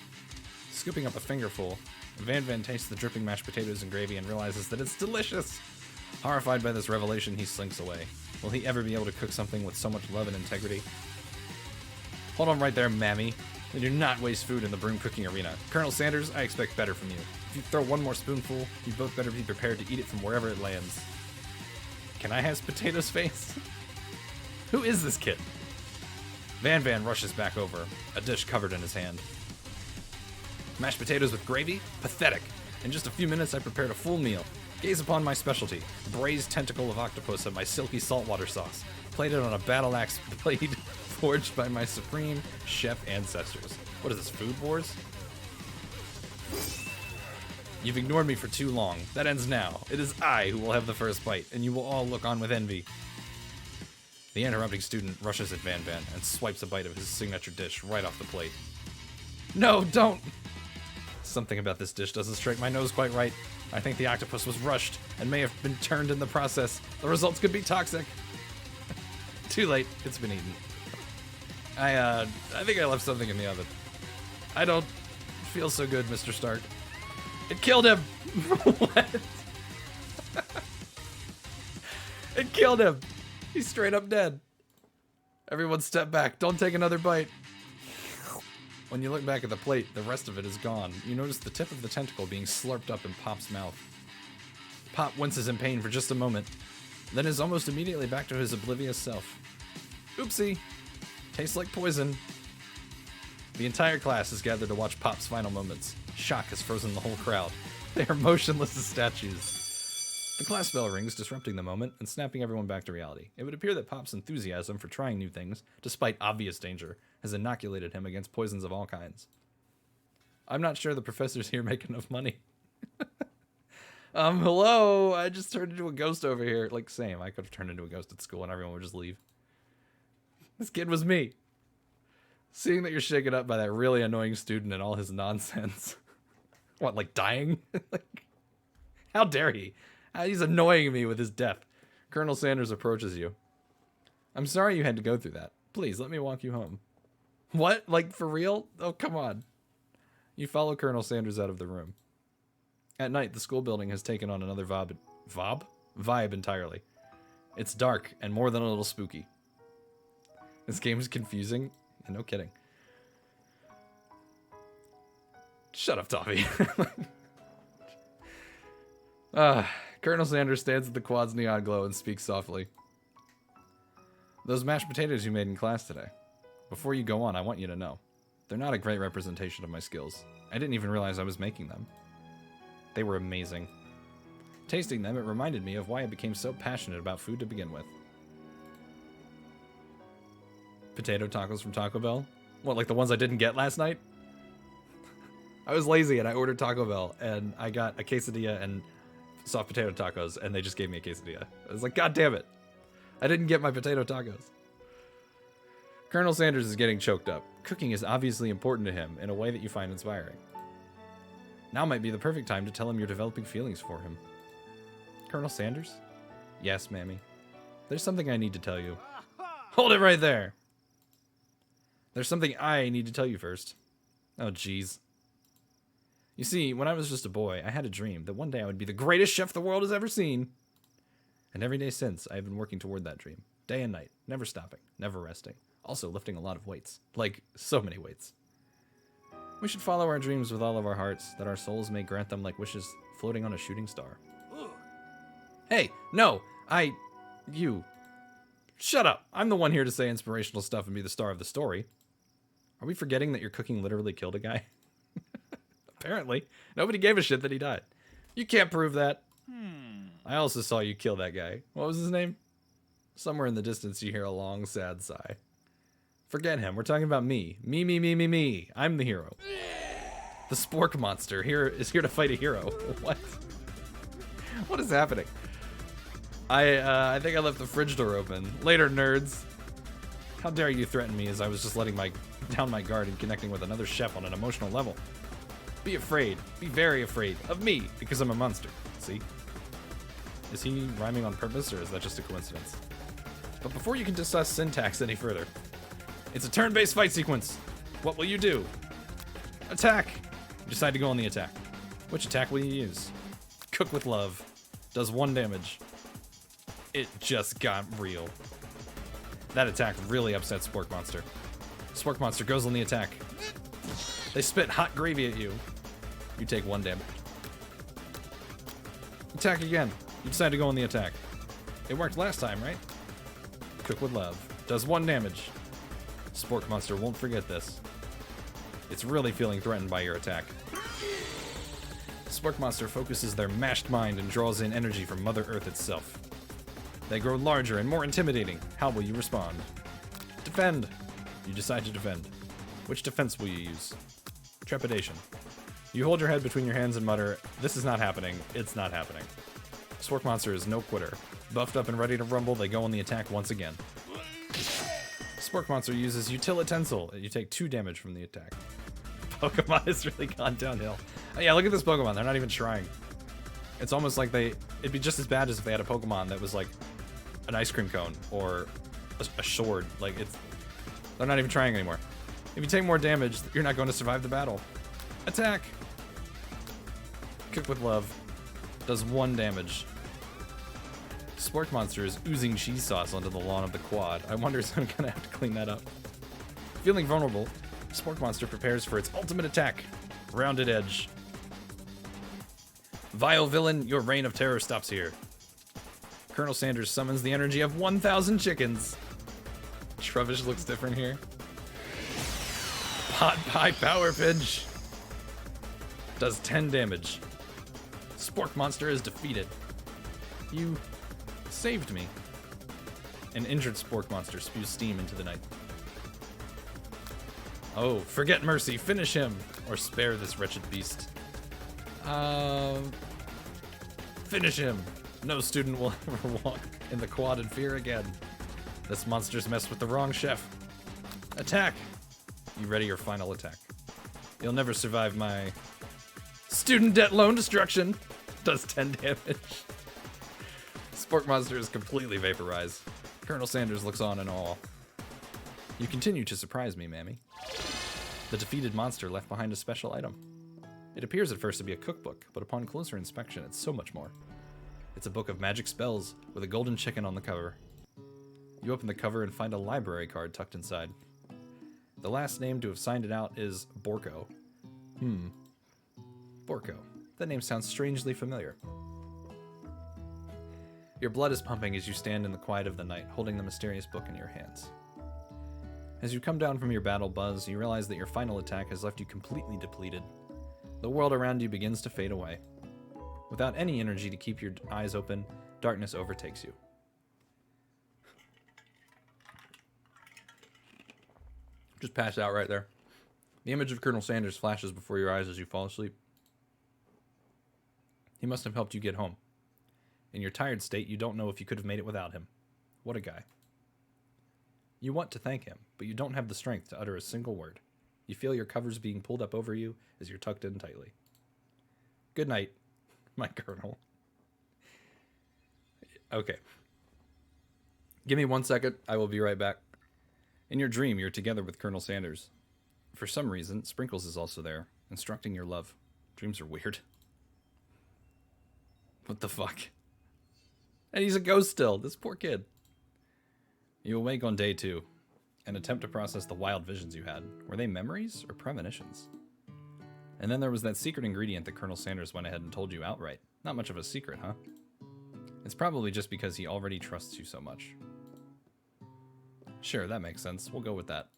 Scooping up a fingerful, Van Van tastes the dripping mashed potatoes and gravy and realizes that it's delicious. Horrified by this revelation, he slinks away. Will he ever be able to cook something with so much love and integrity? Hold on right there, Mammy. We do not waste food in the broom cooking arena. Colonel Sanders, I expect better from you. If you throw one more spoonful, you both better be prepared to eat it from wherever it lands. Can I have potatoes face? Who is this kid? Van Van rushes back over, a dish covered in his hand. Mashed potatoes with gravy? Pathetic. In just a few minutes, I prepared a full meal. Gaze upon my specialty, braised tentacle of octopus and my silky saltwater sauce, plated on a battle axe blade forged by my supreme chef ancestors. What is this, Food Wars? You've ignored me for too long. That ends now. It is I who will have the first bite, and you will all look on with envy. The interrupting student rushes at Van Van and swipes a bite of his signature dish right off the plate. No, don't! Something about this dish doesn't strike my nose quite right. I think the octopus was rushed and may have been turned in the process. The results could be toxic. Too late. It's been eaten. I think I left something in the oven. I don't feel so good, Mr. Stark. It killed him! What? It killed him! He's straight up dead. Everyone step back. Don't take another bite. When you look back at the plate, the rest of it is gone. You notice the tip of the tentacle being slurped up in Pop's mouth. Pop winces in pain for just a moment, then is almost immediately back to his oblivious self. Oopsie. Tastes like poison. The entire class is gathered to watch Pop's final moments. Shock has frozen the whole crowd. They are motionless as statues. The class bell rings, disrupting the moment and snapping everyone back to reality. It would appear that Pop's enthusiasm for trying new things, despite obvious danger, has inoculated him against poisons of all kinds. I'm not sure the professors here make enough money. Hello? I just turned into a ghost over here. Like, same. I could have turned into a ghost at school and everyone would just leave. This kid was me. Seeing that you're shaken up by that really annoying student and all his nonsense. What, like dying? Like, how dare he? He's annoying me with his death. Colonel Sanders approaches you. I'm sorry you had to go through that. Please, let me walk you home. What? Like, for real? Oh, come on. You follow Colonel Sanders out of the room. At night, the school building has taken on another vibe entirely. It's dark and more than a little spooky. This game is confusing. And no kidding. Shut up, Toffee. Colonel Sanders stands at the quad's neon glow and speaks softly. Those mashed potatoes you made in class today. Before you go on, I want you to know. They're not a great representation of my skills. I didn't even realize I was making them. They were amazing. Tasting them, it reminded me of why I became so passionate about food to begin with. Potato tacos from Taco Bell? What, like the ones I didn't get last night? I was lazy and I ordered Taco Bell and I got a quesadilla and soft potato tacos and they just gave me a quesadilla. I was like, God damn it. I didn't get my potato tacos. Colonel Sanders is getting choked up. Cooking is obviously important to him in a way that you find inspiring. Now might be the perfect time to tell him you're developing feelings for him. Colonel Sanders? Yes, Mammy. There's something I need to tell you. Hold it right there! There's something I need to tell you first. Oh, jeez. You see, when I was just a boy, I had a dream that one day I would be the greatest chef the world has ever seen. And every day since, I have been working toward that dream. Day and night. Never stopping. Never resting. Also lifting a lot of weights. Like, so many weights. We should follow our dreams with all of our hearts, that our souls may grant them like wishes floating on a shooting star. Hey, no! You. Shut up! I'm the one here to say inspirational stuff and be the star of the story. Are we forgetting that your cooking literally killed a guy? Apparently. Nobody gave a shit that he died. You can't prove that. I also saw you kill that guy. What was his name? Somewhere in the distance you hear a long, sad sigh. Forget him. We're talking about me. Me. I'm the hero. The Spork monster is here to fight a hero. What? What is happening? I think I left the fridge door open. Later, nerds. How dare you threaten me as I was just letting down my guard and connecting with another chef on an emotional level. Be afraid. Be very afraid of me because I'm a monster. See? Is he rhyming on purpose or is that just a coincidence? But before you can discuss syntax any further, it's a turn-based fight sequence. What will you do? Attack. You decide to go on the attack. Which attack will you use? Cook with love. Does 1 damage. It just got real. That attack really upset Spork Monster. Spork Monster goes on the attack. They spit hot gravy at you. You take 1 damage. Attack again. You decide to go on the attack. It worked last time, right? Cook with love. Does 1 damage. Spork Monster won't forget this. It's really feeling threatened by your attack. Spork Monster focuses their mashed mind and draws in energy from Mother Earth itself. They grow larger and more intimidating. How will you respond? Defend. You decide to defend. Which defense will you use? Trepidation. You hold your head between your hands and mutter, "This is not happening. It's not happening." Spork Monster is no quitter. Buffed up and ready to rumble, they go on the attack once again. Spork Monster uses Utilitensel. You take 2 damage from the attack. Pokemon has really gone downhill. Oh, yeah, look at this Pokemon. They're not even trying. It's almost like it'd be just as bad as if they had a Pokemon that was like an ice cream cone or a sword. Like, they're not even trying anymore. If you take more damage, you're not going to survive the battle. Attack! Kick with love. Does 1 damage. Spork Monster is oozing cheese sauce onto the lawn of the quad. I wonder if I'm gonna have to clean that up. Feeling vulnerable, Spork Monster prepares for its ultimate attack. Rounded Edge. Vile villain, your reign of terror stops here. Colonel Sanders summons the energy of 1,000 chickens. Trubbish looks different here. Pot Pie Power Pinch. Does 10 damage. Spork Monster is defeated. You saved me. An injured Spork Monster spews steam into the night. Oh, forget mercy, finish him, or spare this wretched beast. Finish him. No student will ever walk in the quad in fear again. This monster's messed with the wrong chef. Attack! You ready your final attack. You'll never survive my student debt loan destruction. Does 10 damage. Spork Monster is completely vaporized. Colonel Sanders looks on in awe. You continue to surprise me, Mammy. The defeated monster left behind a special item. It appears at first to be a cookbook, but upon closer inspection, it's so much more. It's a book of magic spells with a golden chicken on the cover. You open the cover and find a library card tucked inside. The last name to have signed it out is Borko. Borko. That name sounds strangely familiar. Your blood is pumping as you stand in the quiet of the night, holding the mysterious book in your hands. As you come down from your battle buzz, you realize that your final attack has left you completely depleted. The world around you begins to fade away. Without any energy to keep your eyes open, darkness overtakes you. Just passed out right there. The image of Colonel Sanders flashes before your eyes as you fall asleep. He must have helped you get home. In your tired state, you don't know if you could have made it without him. What a guy. You want to thank him, but you don't have the strength to utter a single word. You feel your covers being pulled up over you as you're tucked in tightly. Good night, my colonel. Okay. Give me 1 second. I will be right back. In your dream, you're together with Colonel Sanders. For some reason, Sprinkles is also there, instructing your love. Dreams are weird. What the fuck? And he's a ghost still. This poor kid. You awake on day 2 and attempt to process the wild visions you had. Were they memories or premonitions? And then there was that secret ingredient that Colonel Sanders went ahead and told you outright. Not much of a secret, huh? It's probably just because he already trusts you so much. Sure, that makes sense. We'll go with that.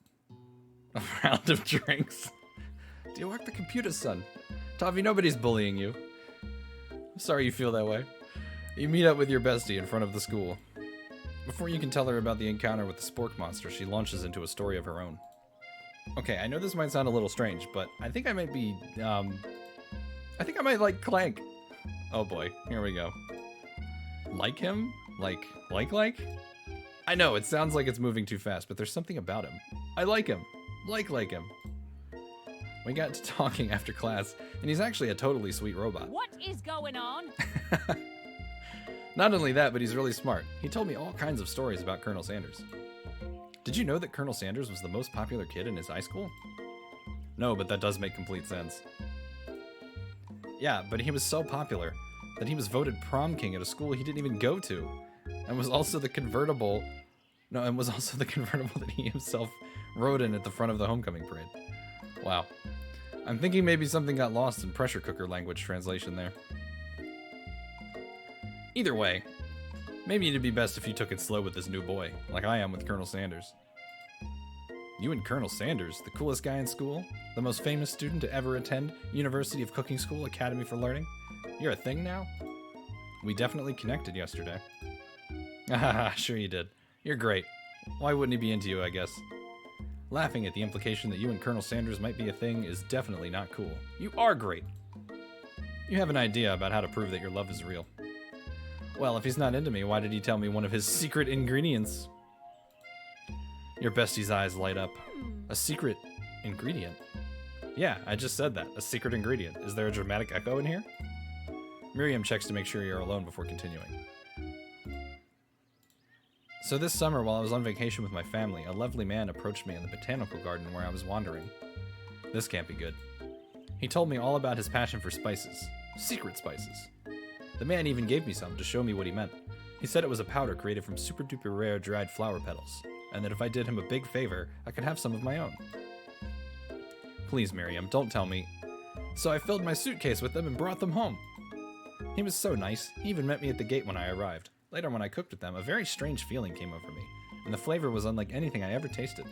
A round of drinks. Do you work the computer, son? Tavi, nobody's bullying you. I'm sorry you feel that way. You meet up with your bestie in front of the school. Before you can tell her about the encounter with the Spork Monster, she launches into a story of her own. Okay, I know this might sound a little strange, but I think I might be, I think I might like Clank. Oh boy, here we go. Like him? Like? I know, it sounds like it's moving too fast, but there's something about him. I like him. Like him. We got to talking after class, and he's actually a totally sweet robot. What is going on? Not only that, but he's really smart. He told me all kinds of stories about Colonel Sanders. Did you know that Colonel Sanders was the most popular kid in his high school? No, but that does make complete sense. Yeah, but he was so popular that he was voted prom king at a school he didn't even go to, and was also the convertible that he himself rode in at the front of the homecoming parade. Wow. I'm thinking maybe something got lost in pressure cooker language translation there. Either way, maybe it'd be best if you took it slow with this new boy, like I am with Colonel Sanders. You and Colonel Sanders, the coolest guy in school, the most famous student to ever attend University of Cooking School Academy for Learning, you're a thing now? We definitely connected yesterday. Haha, sure you did. You're great. Why wouldn't he be into you, I guess? Laughing at the implication that you and Colonel Sanders might be a thing is definitely not cool. You are great. You have an idea about how to prove that your love is real. Well, if he's not into me, why did he tell me one of his secret ingredients? Your bestie's eyes light up. A secret ingredient? Yeah, I just said that. A secret ingredient. Is there a dramatic echo in here? Miriam checks to make sure you're alone before continuing. So this summer, while I was on vacation with my family, a lovely man approached me in the botanical garden where I was wandering. This can't be good. He told me all about his passion for spices. Secret spices. The man even gave me some to show me what he meant. He said it was a powder created from super duper rare dried flower petals, and that if I did him a big favor, I could have some of my own. Please, Miriam, don't tell me. So I filled my suitcase with them and brought them home. He was so nice. He even met me at the gate when I arrived. Later, when I cooked with them, a very strange feeling came over me, and the flavor was unlike anything I ever tasted.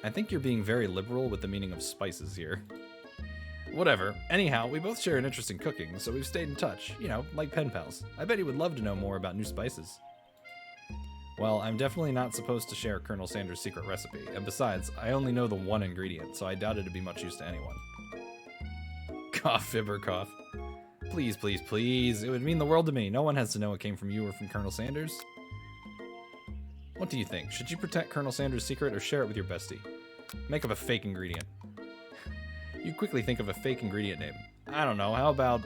I think you're being very liberal with the meaning of spices here. Whatever. Anyhow, we both share an interest in cooking, so we've stayed in touch. You know, like pen pals. I bet he would love to know more about new spices. Well, I'm definitely not supposed to share Colonel Sanders' secret recipe, and besides, I only know the one ingredient, so I doubt it'd be much use to anyone. Cough, fibber, cough. Please, please, please. It would mean the world to me. No one has to know it came from you or from Colonel Sanders. What do you think? Should you protect Colonel Sanders' secret or share it with your bestie? Make up a fake ingredient. You quickly think of a fake ingredient name. I don't know, how about...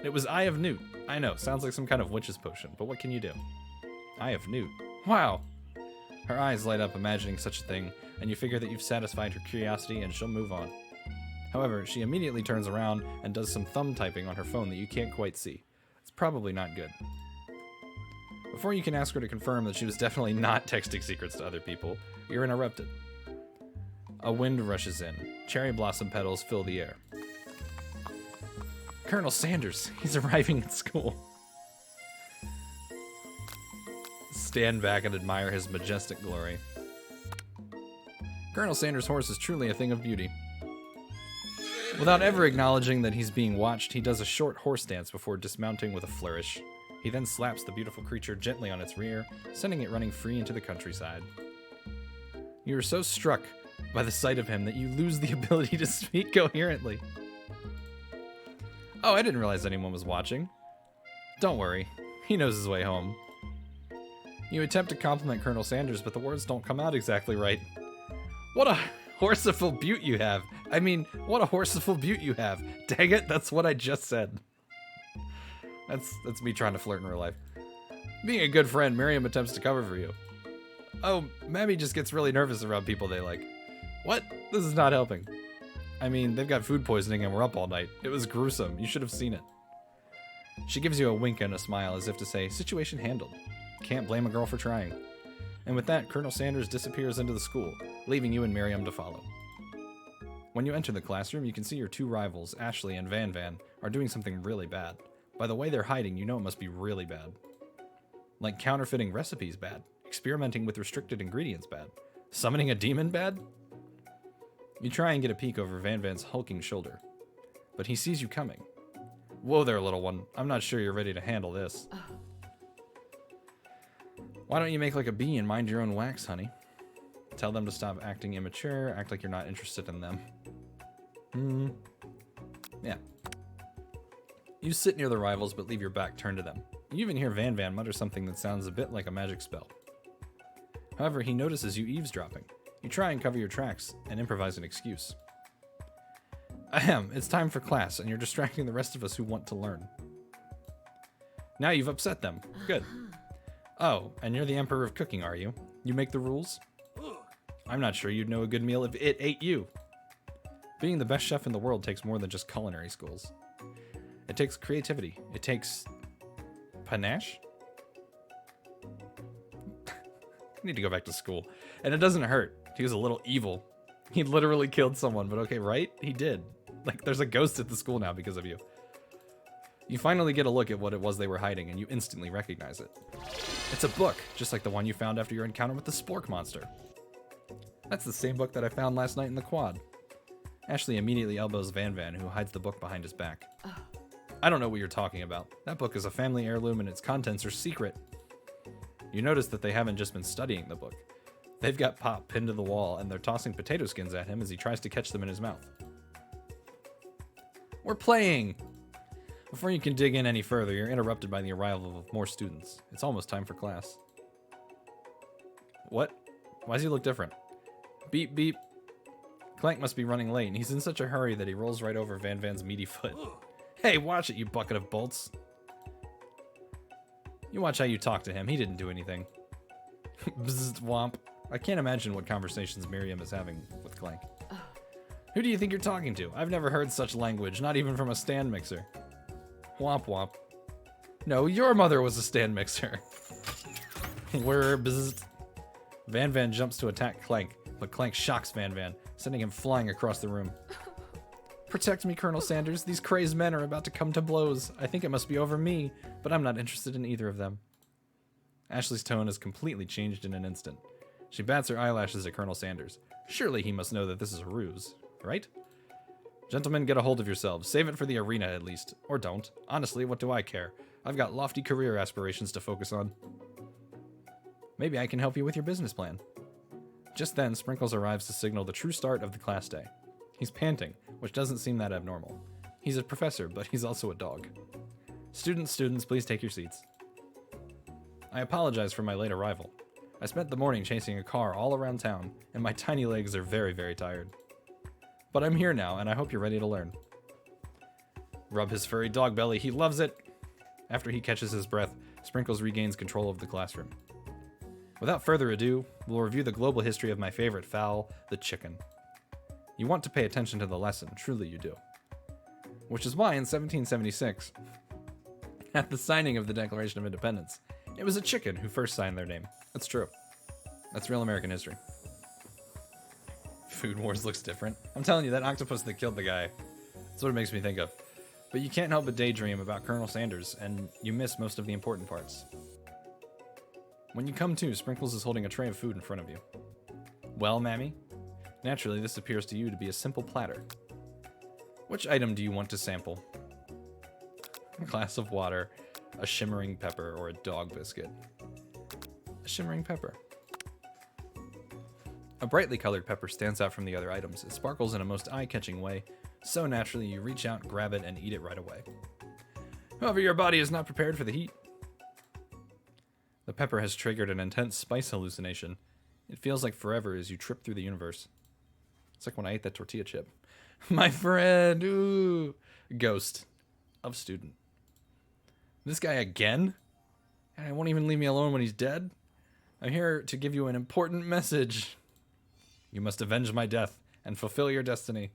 It was Eye of Newt. I know, sounds like some kind of witch's potion, but what can you do? Eye of Newt. Wow! Her eyes light up imagining such a thing, and you figure that you've satisfied her curiosity and she'll move on. However, she immediately turns around and does some thumb typing on her phone that you can't quite see. It's probably not good. Before you can ask her to confirm that she was definitely not texting secrets to other people, you're interrupted. A wind rushes in. Cherry blossom petals fill the air. Colonel Sanders, he's arriving at school. Stand back and admire his majestic glory. Colonel Sanders' horse is truly a thing of beauty. Without ever acknowledging that he's being watched, he does a short horse dance before dismounting with a flourish. He then slaps the beautiful creature gently on its rear, sending it running free into the countryside. You are so struck by the sight of him that you lose the ability to speak coherently. Oh, I didn't realize anyone was watching. Don't worry, he knows his way home. You attempt to compliment Colonel Sanders, but the words don't come out exactly right. What a horseful beaut you have. I mean, what a horseful beaut you have. Dang it, that's what I just said. That's me trying to flirt in real life. Being a good friend, Miriam attempts to cover for you. Oh, Mammy just gets really nervous around people they like. What? This is not helping. I mean, they've got food poisoning and we're up all night. It was gruesome. You should have seen it. She gives you a wink and a smile as if to say, situation handled. Can't blame a girl for trying. And with that, Colonel Sanders disappears into the school, leaving you and Miriam to follow. When you enter the classroom, you can see your two rivals, Ashley and Van Van, are doing something really bad. By the way they're hiding, you know it must be really bad. Like counterfeiting recipes bad, experimenting with restricted ingredients bad, summoning a demon bad? You try and get a peek over Van Van's hulking shoulder, but he sees you coming. Whoa there, little one. I'm not sure you're ready to handle this. Why don't you make like a bee and mind your own wax, honey? Tell them to stop acting immature, act like you're not interested in them. Yeah. You sit near the rivals, but leave your back turned to them. You even hear Van Van mutter something that sounds a bit like a magic spell. However, he notices you eavesdropping. You try and cover your tracks and improvise an excuse. Ahem, it's time for class, and you're distracting the rest of us who want to learn. Now you've upset them. Good. Oh, and you're the Emperor of Cooking, are you? You make the rules? I'm not sure you'd know a good meal if it ate you. Being the best chef in the world takes more than just culinary schools. It takes creativity. It takes... panache? I need to go back to school. And it doesn't hurt. He was a little evil. He literally killed someone, but okay, right? He did. Like, there's a ghost at the school now because of you. You finally get a look at what it was they were hiding, and you instantly recognize it. It's a book, just like the one you found after your encounter with the Spork monster. That's the same book that I found last night in the quad. Ashley immediately elbows Van Van, who hides the book behind his back. I don't know what you're talking about. That book is a family heirloom and its contents are secret. You notice that they haven't just been studying the book. They've got Pop pinned to the wall, and they're tossing potato skins at him as he tries to catch them in his mouth. We're playing! Before you can dig in any further, you're interrupted by the arrival of more students. It's almost time for class. What? Why does he look different? Beep, beep. Clank must be running late, and he's in such a hurry that he rolls right over Van Van's meaty foot. Hey, watch it, you bucket of bolts. You watch how you talk to him. He didn't do anything. Bzzzt, womp. I can't imagine what conversations Miriam is having with Clank. Who do you think you're talking to? I've never heard such language, not even from a stand mixer. Womp womp. No, your mother was a stand mixer. Bzzzt. Van Van jumps to attack Clank, but Clank shocks Van Van, sending him flying across the room. Protect me, Colonel Sanders. These crazed men are about to come to blows. I think it must be over me, but I'm not interested in either of them. Ashley's tone has completely changed in an instant. She bats her eyelashes at Colonel Sanders. Surely he must know that this is a ruse, right? Gentlemen, get a hold of yourselves. Save it for the arena, at least. Or don't. Honestly, what do I care? I've got lofty career aspirations to focus on. Maybe I can help you with your business plan. Just then, Sprinkles arrives to signal the true start of the class day. He's panting, which doesn't seem that abnormal. He's a professor, but he's also a dog. Students, please take your seats. I apologize for my late arrival. I spent the morning chasing a car all around town, and my tiny legs are very, very tired. But I'm here now, and I hope you're ready to learn. Rub his furry dog belly, he loves it! After he catches his breath, Sprinkles regains control of the classroom. Without further ado, we'll review the global history of my favorite fowl, the chicken. You want to pay attention to the lesson, truly you do. Which is why in 1776, at the signing of the Declaration of Independence, it was a chicken who first signed their name. That's true. That's real American history. Food Wars looks different. I'm telling you, that octopus that killed the guy, that's what it makes me think of. But you can't help but daydream about Colonel Sanders, and you miss most of the important parts. When you come to, Sprinkles is holding a tray of food in front of you. Well, Mammy? Naturally, this appears to you to be a simple platter. Which item do you want to sample? A glass of water, a shimmering pepper, or a dog biscuit? A shimmering pepper. A brightly colored pepper stands out from the other items. It sparkles in a most eye-catching way, so naturally you reach out, grab it, and eat it right away. However, your body is not prepared for the heat. The pepper has triggered an intense spice hallucination. It feels like forever as you trip through the universe. It's like when I ate that tortilla chip. My friend, ooh. Ghost of student. This guy again? And he won't even leave me alone when he's dead? I'm here to give you an important message. You must avenge my death and fulfill your destiny.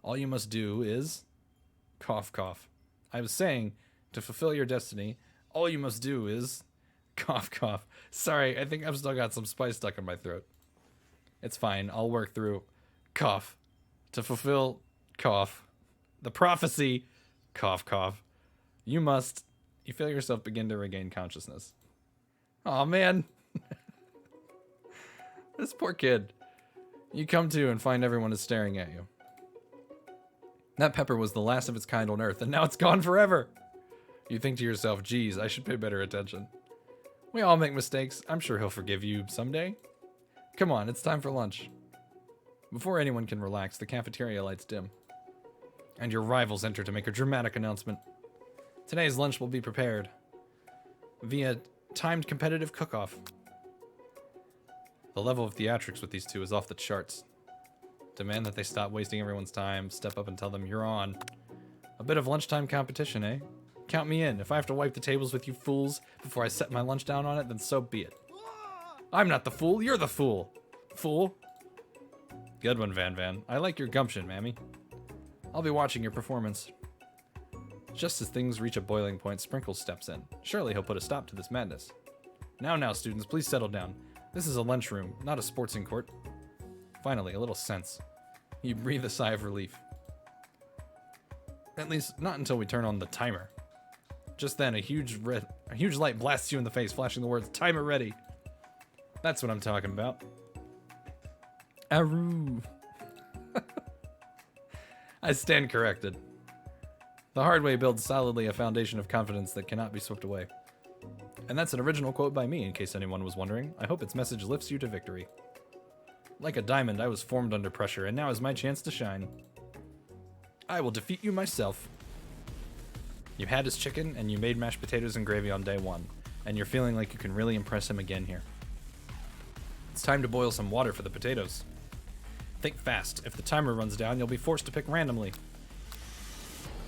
All you must do is... Cough, cough. I was saying, to fulfill your destiny, all you must do is... Cough, cough. Sorry, I think I've still got some spice stuck in my throat. It's fine, I'll work through... Cough. To fulfill... Cough. The prophecy... Cough, cough. You must... You feel yourself begin to regain consciousness. Aw, man. This poor kid. You come to and find everyone is staring at you. That pepper was the last of its kind on Earth, and now it's gone forever. You think to yourself, geez, I should pay better attention. We all make mistakes. I'm sure he'll forgive you someday. Come on, it's time for lunch. Before anyone can relax, the cafeteria lights dim. And your rivals enter to make a dramatic announcement. Today's lunch will be prepared via timed competitive cook-off. The level of theatrics with these two is off the charts. Demand that they stop wasting everyone's time, step up and tell them you're on. A bit of lunchtime competition, eh? Count me in. If I have to wipe the tables with you fools before I set my lunch down on it, then so be it. I'm not the fool, you're the fool. Fool. Good one, Van Van. I like your gumption, Mammy. I'll be watching your performance. Just as things reach a boiling point, Sprinkles steps in. Surely he'll put a stop to this madness. Now, students, please settle down. This is a lunchroom, not a sportsing court. Finally, a little sense. You breathe a sigh of relief. At least, not until we turn on the timer. Just then, a huge light blasts you in the face, flashing the words, "Timer ready." That's what I'm talking about. Aroo. I stand corrected. The hard way builds solidly a foundation of confidence that cannot be swept away. And that's an original quote by me, in case anyone was wondering. I hope its message lifts you to victory. Like a diamond, I was formed under pressure, and now is my chance to shine. I will defeat you myself. You had his chicken, and you made mashed potatoes and gravy on day one, and you're feeling like you can really impress him again here. It's time to boil some water for the potatoes. Think fast. If the timer runs down, you'll be forced to pick randomly.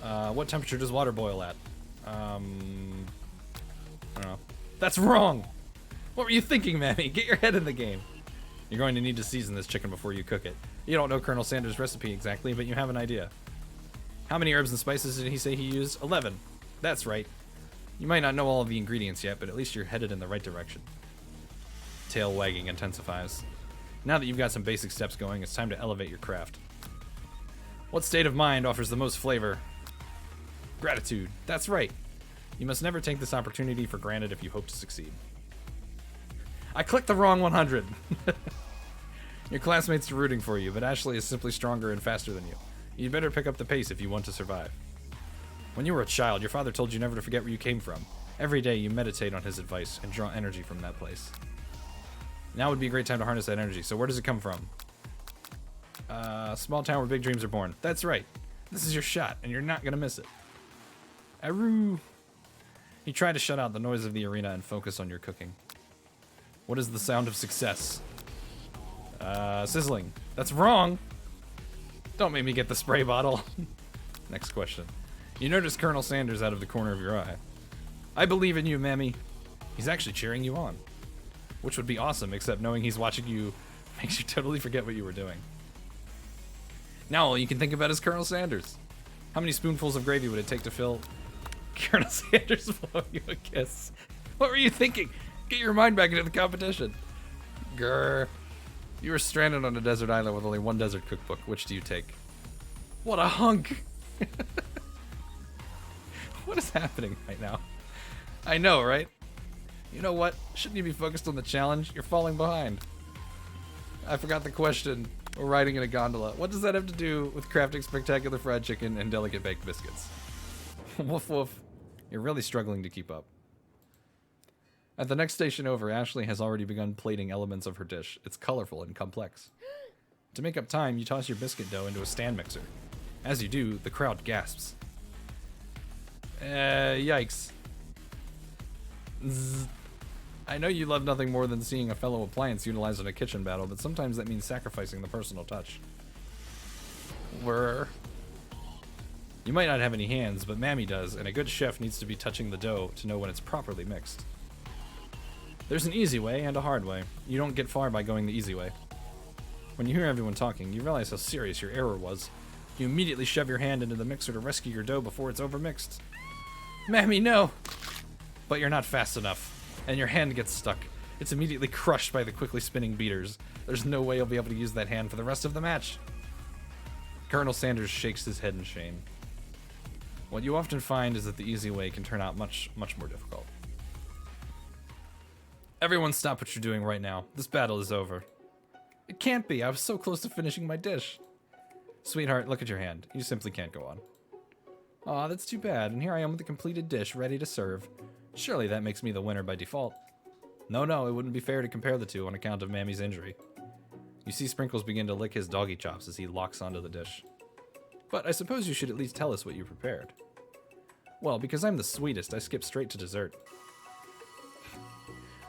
What temperature does water boil at? I don't know. That's wrong! What were you thinking, Mammy? Get your head in the game. You're going to need to season this chicken before you cook it. You don't know Colonel Sanders' recipe exactly, but you have an idea. How many herbs and spices did he say he used? 11. That's right. You might not know all of the ingredients yet, but at least you're headed in the right direction. Tail wagging intensifies. Now that you've got some basic steps going, it's time to elevate your craft. What state of mind offers the most flavor? Gratitude. That's right. You must never take this opportunity for granted if you hope to succeed. I clicked the wrong 100. Your classmates are rooting for you, but Ashley is simply stronger and faster than you. You'd better pick up the pace if you want to survive. When you were a child, your father told you never to forget where you came from. Every day you meditate on his advice and draw energy from that place. Now would be a great time to harness that energy, so where does it come from? Small town where big dreams are born. That's right. This is your shot, and you're not gonna miss it. Aroo! You try to shut out the noise of the arena and focus on your cooking. What is the sound of success? Sizzling. That's wrong! Don't make me get the spray bottle. Next question. You notice Colonel Sanders out of the corner of your eye. I believe in you, Mammy. He's actually cheering you on. Which would be awesome, except knowing he's watching you makes you totally forget what you were doing. Now all you can think about is Colonel Sanders. How many spoonfuls of gravy would it take to fill Colonel Sanders blow you a kiss? What were you thinking? Get your mind back into the competition. Grr. You were stranded on a desert island with only one desert cookbook. Which do you take? What a hunk! What is happening right now? I know, right? You know what? Shouldn't you be focused on the challenge? You're falling behind. I forgot the question. We're riding in a gondola. What does that have to do with crafting spectacular fried chicken and delicate baked biscuits? Woof woof. You're really struggling to keep up. At the next station over, Ashley has already begun plating elements of her dish. It's colorful and complex. To make up time, you toss your biscuit dough into a stand mixer. As you do, the crowd gasps. Yikes. Zzz. I know you love nothing more than seeing a fellow appliance utilized in a kitchen battle, but sometimes that means sacrificing the personal touch. You might not have any hands, but Mammy does, and a good chef needs to be touching the dough to know when it's properly mixed. There's an easy way and a hard way. You don't get far by going the easy way. When you hear everyone talking, you realize how serious your error was. You immediately shove your hand into the mixer to rescue your dough before it's overmixed. Mammy, no! But you're not fast enough, and your hand gets stuck. It's immediately crushed by the quickly spinning beaters. There's no way you'll be able to use that hand for the rest of the match. Colonel Sanders shakes his head in shame. What you often find is that the easy way can turn out much, much more difficult. Everyone stop what you're doing right now. This battle is over. It can't be. I was so close to finishing my dish. Sweetheart, look at your hand. You simply can't go on. Aw, that's too bad, and here I am with a completed dish ready to serve. Surely that makes me the winner by default. No, it wouldn't be fair to compare the two on account of Mammy's injury. You see Sprinkles begin to lick his doggy chops as he locks onto the dish. But I suppose you should at least tell us what you prepared. Well, because I'm the sweetest, I skip straight to dessert.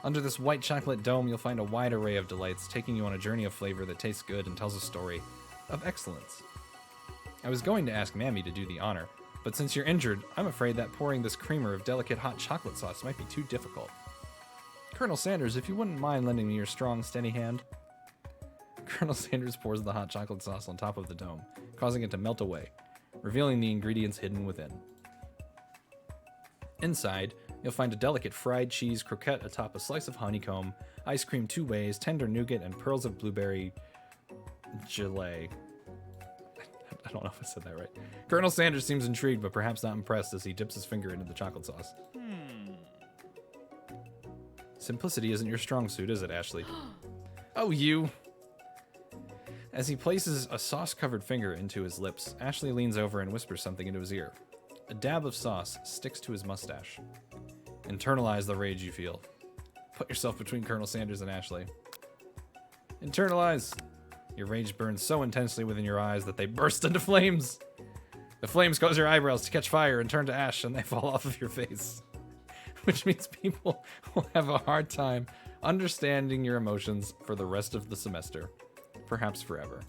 Under this white chocolate dome, you'll find a wide array of delights, taking you on a journey of flavor that tastes good and tells a story of excellence. I was going to ask Mammy to do the honor, but since you're injured, I'm afraid that pouring this creamer of delicate hot chocolate sauce might be too difficult. Colonel Sanders, if you wouldn't mind lending me your strong, steady hand. Colonel Sanders pours the hot chocolate sauce on top of the dome, causing it to melt away, revealing the ingredients hidden within. Inside, you'll find a delicate fried cheese croquette atop a slice of honeycomb, ice cream 2 ways, tender nougat, and pearls of blueberry gelée. I don't know if I said that right. Colonel Sanders seems intrigued, but perhaps not impressed as he dips his finger into the chocolate sauce. Simplicity isn't your strong suit, is it, Ashley? Oh, you! As he places a sauce-covered finger into his lips, Ashley leans over and whispers something into his ear. A dab of sauce sticks to his mustache. Internalize the rage you feel. Put yourself between Colonel Sanders and Ashley. Internalize! Your rage burns so intensely within your eyes that they burst into flames. The flames cause your eyebrows to catch fire and turn to ash, and they fall off of your face. Which means people will have a hard time understanding your emotions for the rest of the semester. Perhaps forever.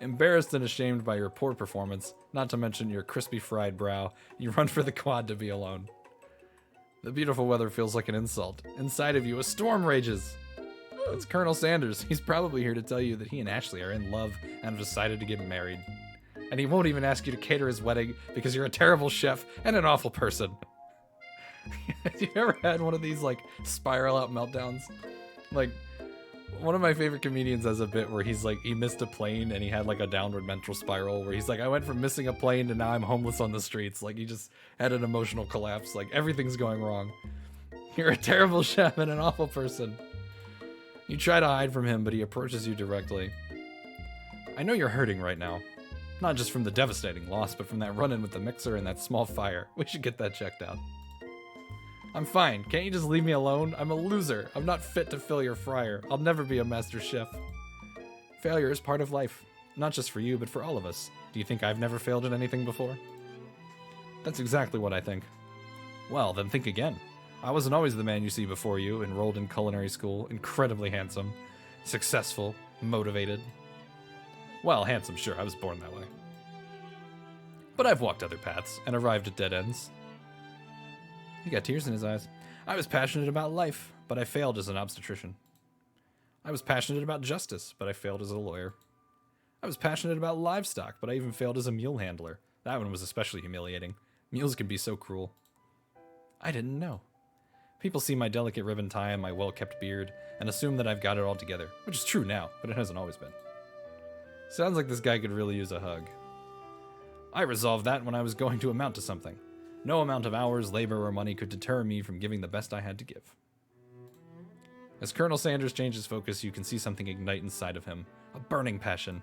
Embarrassed and ashamed by your poor performance, not to mention your crispy fried brow, you run for the quad to be alone. The beautiful weather feels like an insult. Inside of you, a storm rages. It's Colonel Sanders. He's probably here to tell you that he and Ashley are in love and have decided to get married. And he won't even ask you to cater his wedding because you're a terrible chef and an awful person. Have you ever had one of these, like, spiral out meltdowns? Like, one of my favorite comedians has a bit where he's like, he missed a plane and he had like a downward mental spiral where he's like, I went from missing a plane to now I'm homeless on the streets. Like, he just had an emotional collapse. Like, everything's going wrong. You're a terrible chef and an awful person. You try to hide from him, but he approaches you directly. I know you're hurting right now. Not just from the devastating loss, but from that run-in with the mixer and that small fire. We should get that checked out. I'm fine. Can't you just leave me alone? I'm a loser. I'm not fit to fill your fryer. I'll never be a master chef. Failure is part of life. Not just for you, but for all of us. Do you think I've never failed at anything before? That's exactly what I think. Well, then think again. I wasn't always the man you see before you, enrolled in culinary school, incredibly handsome, successful, motivated. Well, handsome, sure, I was born that way. But I've walked other paths and arrived at dead ends. He got tears in his eyes. I was passionate about life, but I failed as an obstetrician. I was passionate about justice, but I failed as a lawyer. I was passionate about livestock, but I even failed as a mule handler. That one was especially humiliating. Mules can be so cruel. I didn't know. People see my delicate ribbon tie and my well-kept beard and assume that I've got it all together, which is true now, but it hasn't always been. Sounds like this guy could really use a hug. I resolved that when I was going to amount to something. No amount of hours, labor, or money could deter me from giving the best I had to give. As Colonel Sanders changes focus, you can see something ignite inside of him, a burning passion.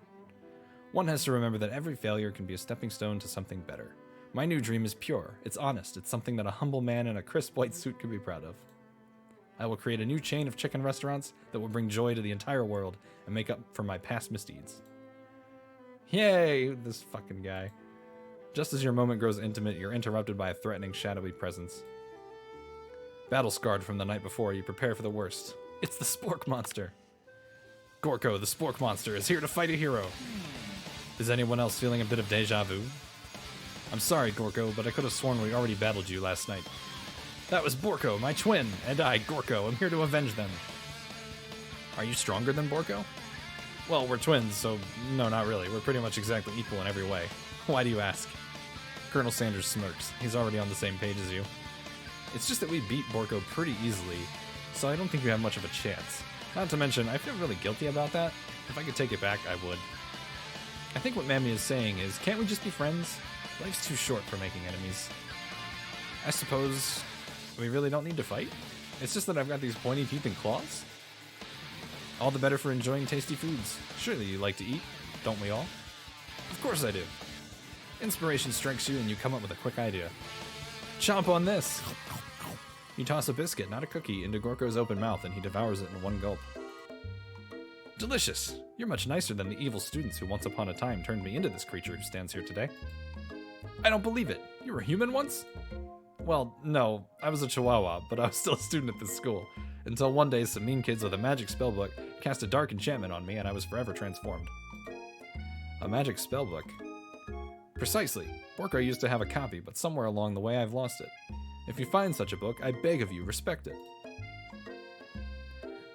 One has to remember that every failure can be a stepping stone to something better. My new dream is pure, it's honest, it's something that a humble man in a crisp white suit could be proud of. I will create a new chain of chicken restaurants that will bring joy to the entire world and make up for my past misdeeds. Yay, this fucking guy. Just as your moment grows intimate, you're interrupted by a threatening, shadowy presence. Battle-scarred from the night before, you prepare for the worst. It's the Spork Monster. Gorko, the Spork Monster, is here to fight a hero. Is anyone else feeling a bit of deja vu? I'm sorry, Gorko, but I could have sworn we already battled you last night. That was Borko, my twin, and I, Gorko, am here to avenge them. Are you stronger than Borko? Well, we're twins, so no, not really. We're pretty much exactly equal in every way. Why do you ask? Colonel Sanders smirks. He's already on the same page as you. It's just that we beat Borko pretty easily, so I don't think you have much of a chance. Not to mention, I feel really guilty about that. If I could take it back, I would. I think what Mammy is saying is, can't we just be friends? Life's too short for making enemies. I suppose we really don't need to fight. It's just that I've got these pointy teeth and claws. All the better for enjoying tasty foods. Surely you like to eat, don't we all? Of course I do. Inspiration strikes you and you come up with a quick idea. Chomp on this! You toss a biscuit, not a cookie, into Gorko's open mouth and he devours it in one gulp. Delicious! You're much nicer than the evil students who once upon a time turned me into this creature who stands here today. I don't believe it! You were human once? Well, no, I was a chihuahua, but I was still a student at this school. Until one day some mean kids with a magic spellbook cast a dark enchantment on me and I was forever transformed. A magic spellbook? Precisely. Borko used to have a copy, but somewhere along the way I've lost it. If you find such a book, I beg of you, respect it.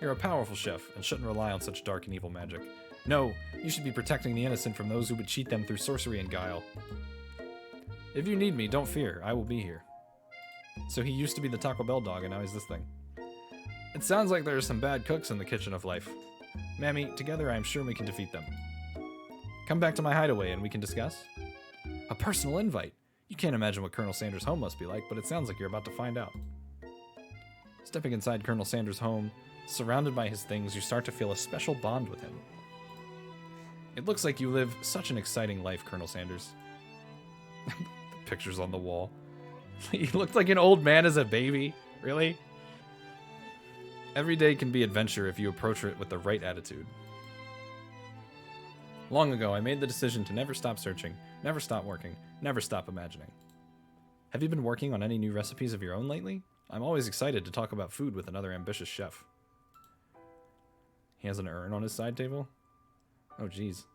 You're a powerful chef, and shouldn't rely on such dark and evil magic. No, you should be protecting the innocent from those who would cheat them through sorcery and guile. If you need me, don't fear, I will be here. So he used to be the Taco Bell dog, and now he's this thing. It sounds like there are some bad cooks in the kitchen of life. Mammy, together I am sure we can defeat them. Come back to my hideaway and we can discuss. A personal invite. You can't imagine what Colonel Sanders' home must be like, but it sounds like you're about to find out. Stepping inside Colonel Sanders' home, surrounded by his things, you start to feel a special bond with him. It looks like you live such an exciting life, Colonel Sanders. The pictures on the wall. He looked like an old man as a baby. Really? Every day can be adventure if you approach it with the right attitude. Long ago, I made the decision to never stop searching, never stop working, never stop imagining. Have you been working on any new recipes of your own lately? I'm always excited to talk about food with another ambitious chef. He has an urn on his side table? Oh, geez.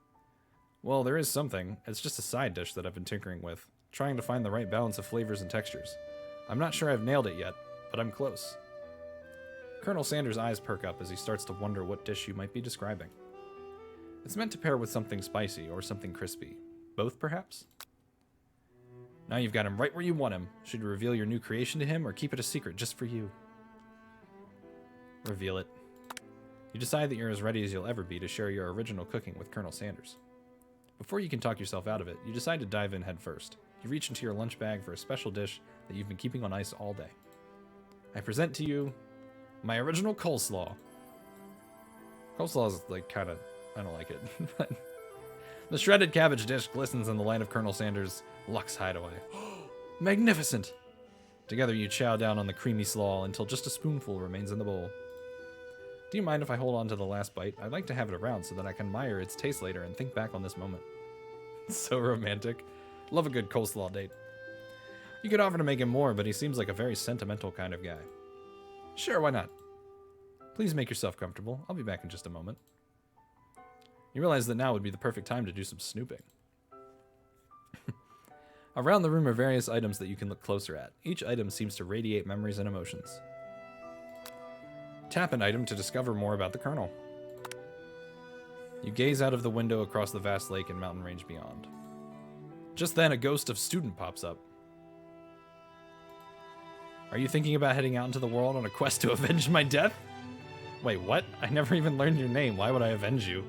Well, there is something. It's just a side dish that I've been tinkering with, trying to find the right balance of flavors and textures. I'm not sure I've nailed it yet, but I'm close. Colonel Sanders' eyes perk up as he starts to wonder what dish you might be describing. It's meant to pair with something spicy or something crispy. Both, perhaps? Now you've got him right where you want him. Should you reveal your new creation to him or keep it a secret just for you? Reveal it. You decide that you're as ready as you'll ever be to share your original cooking with Colonel Sanders. Before you can talk yourself out of it, you decide to dive in head first. You reach into your lunch bag for a special dish that you've been keeping on ice all day. I present to you my original coleslaw. Coleslaw is like kind of, I don't like it. The shredded cabbage dish glistens in the light of Colonel Sanders' Lux hideaway. Magnificent! Together you chow down on the creamy slaw until just a spoonful remains in the bowl. Do you mind if I hold on to the last bite? I'd like to have it around so that I can admire its taste later and think back on this moment. So romantic. Love a good coleslaw date. You could offer to make him more, but he seems like a very sentimental kind of guy. Sure, why not? Please make yourself comfortable. I'll be back in just a moment. You realize that now would be the perfect time to do some snooping. Around the room are various items that you can look closer at. Each item seems to radiate memories and emotions. Tap an item to discover more about the Colonel. You gaze out of the window across the vast lake and mountain range beyond. Just then, a ghost of student pops up. Are you thinking about heading out into the world on a quest to avenge my death? Wait, what? I never even learned your name. Why would I avenge you?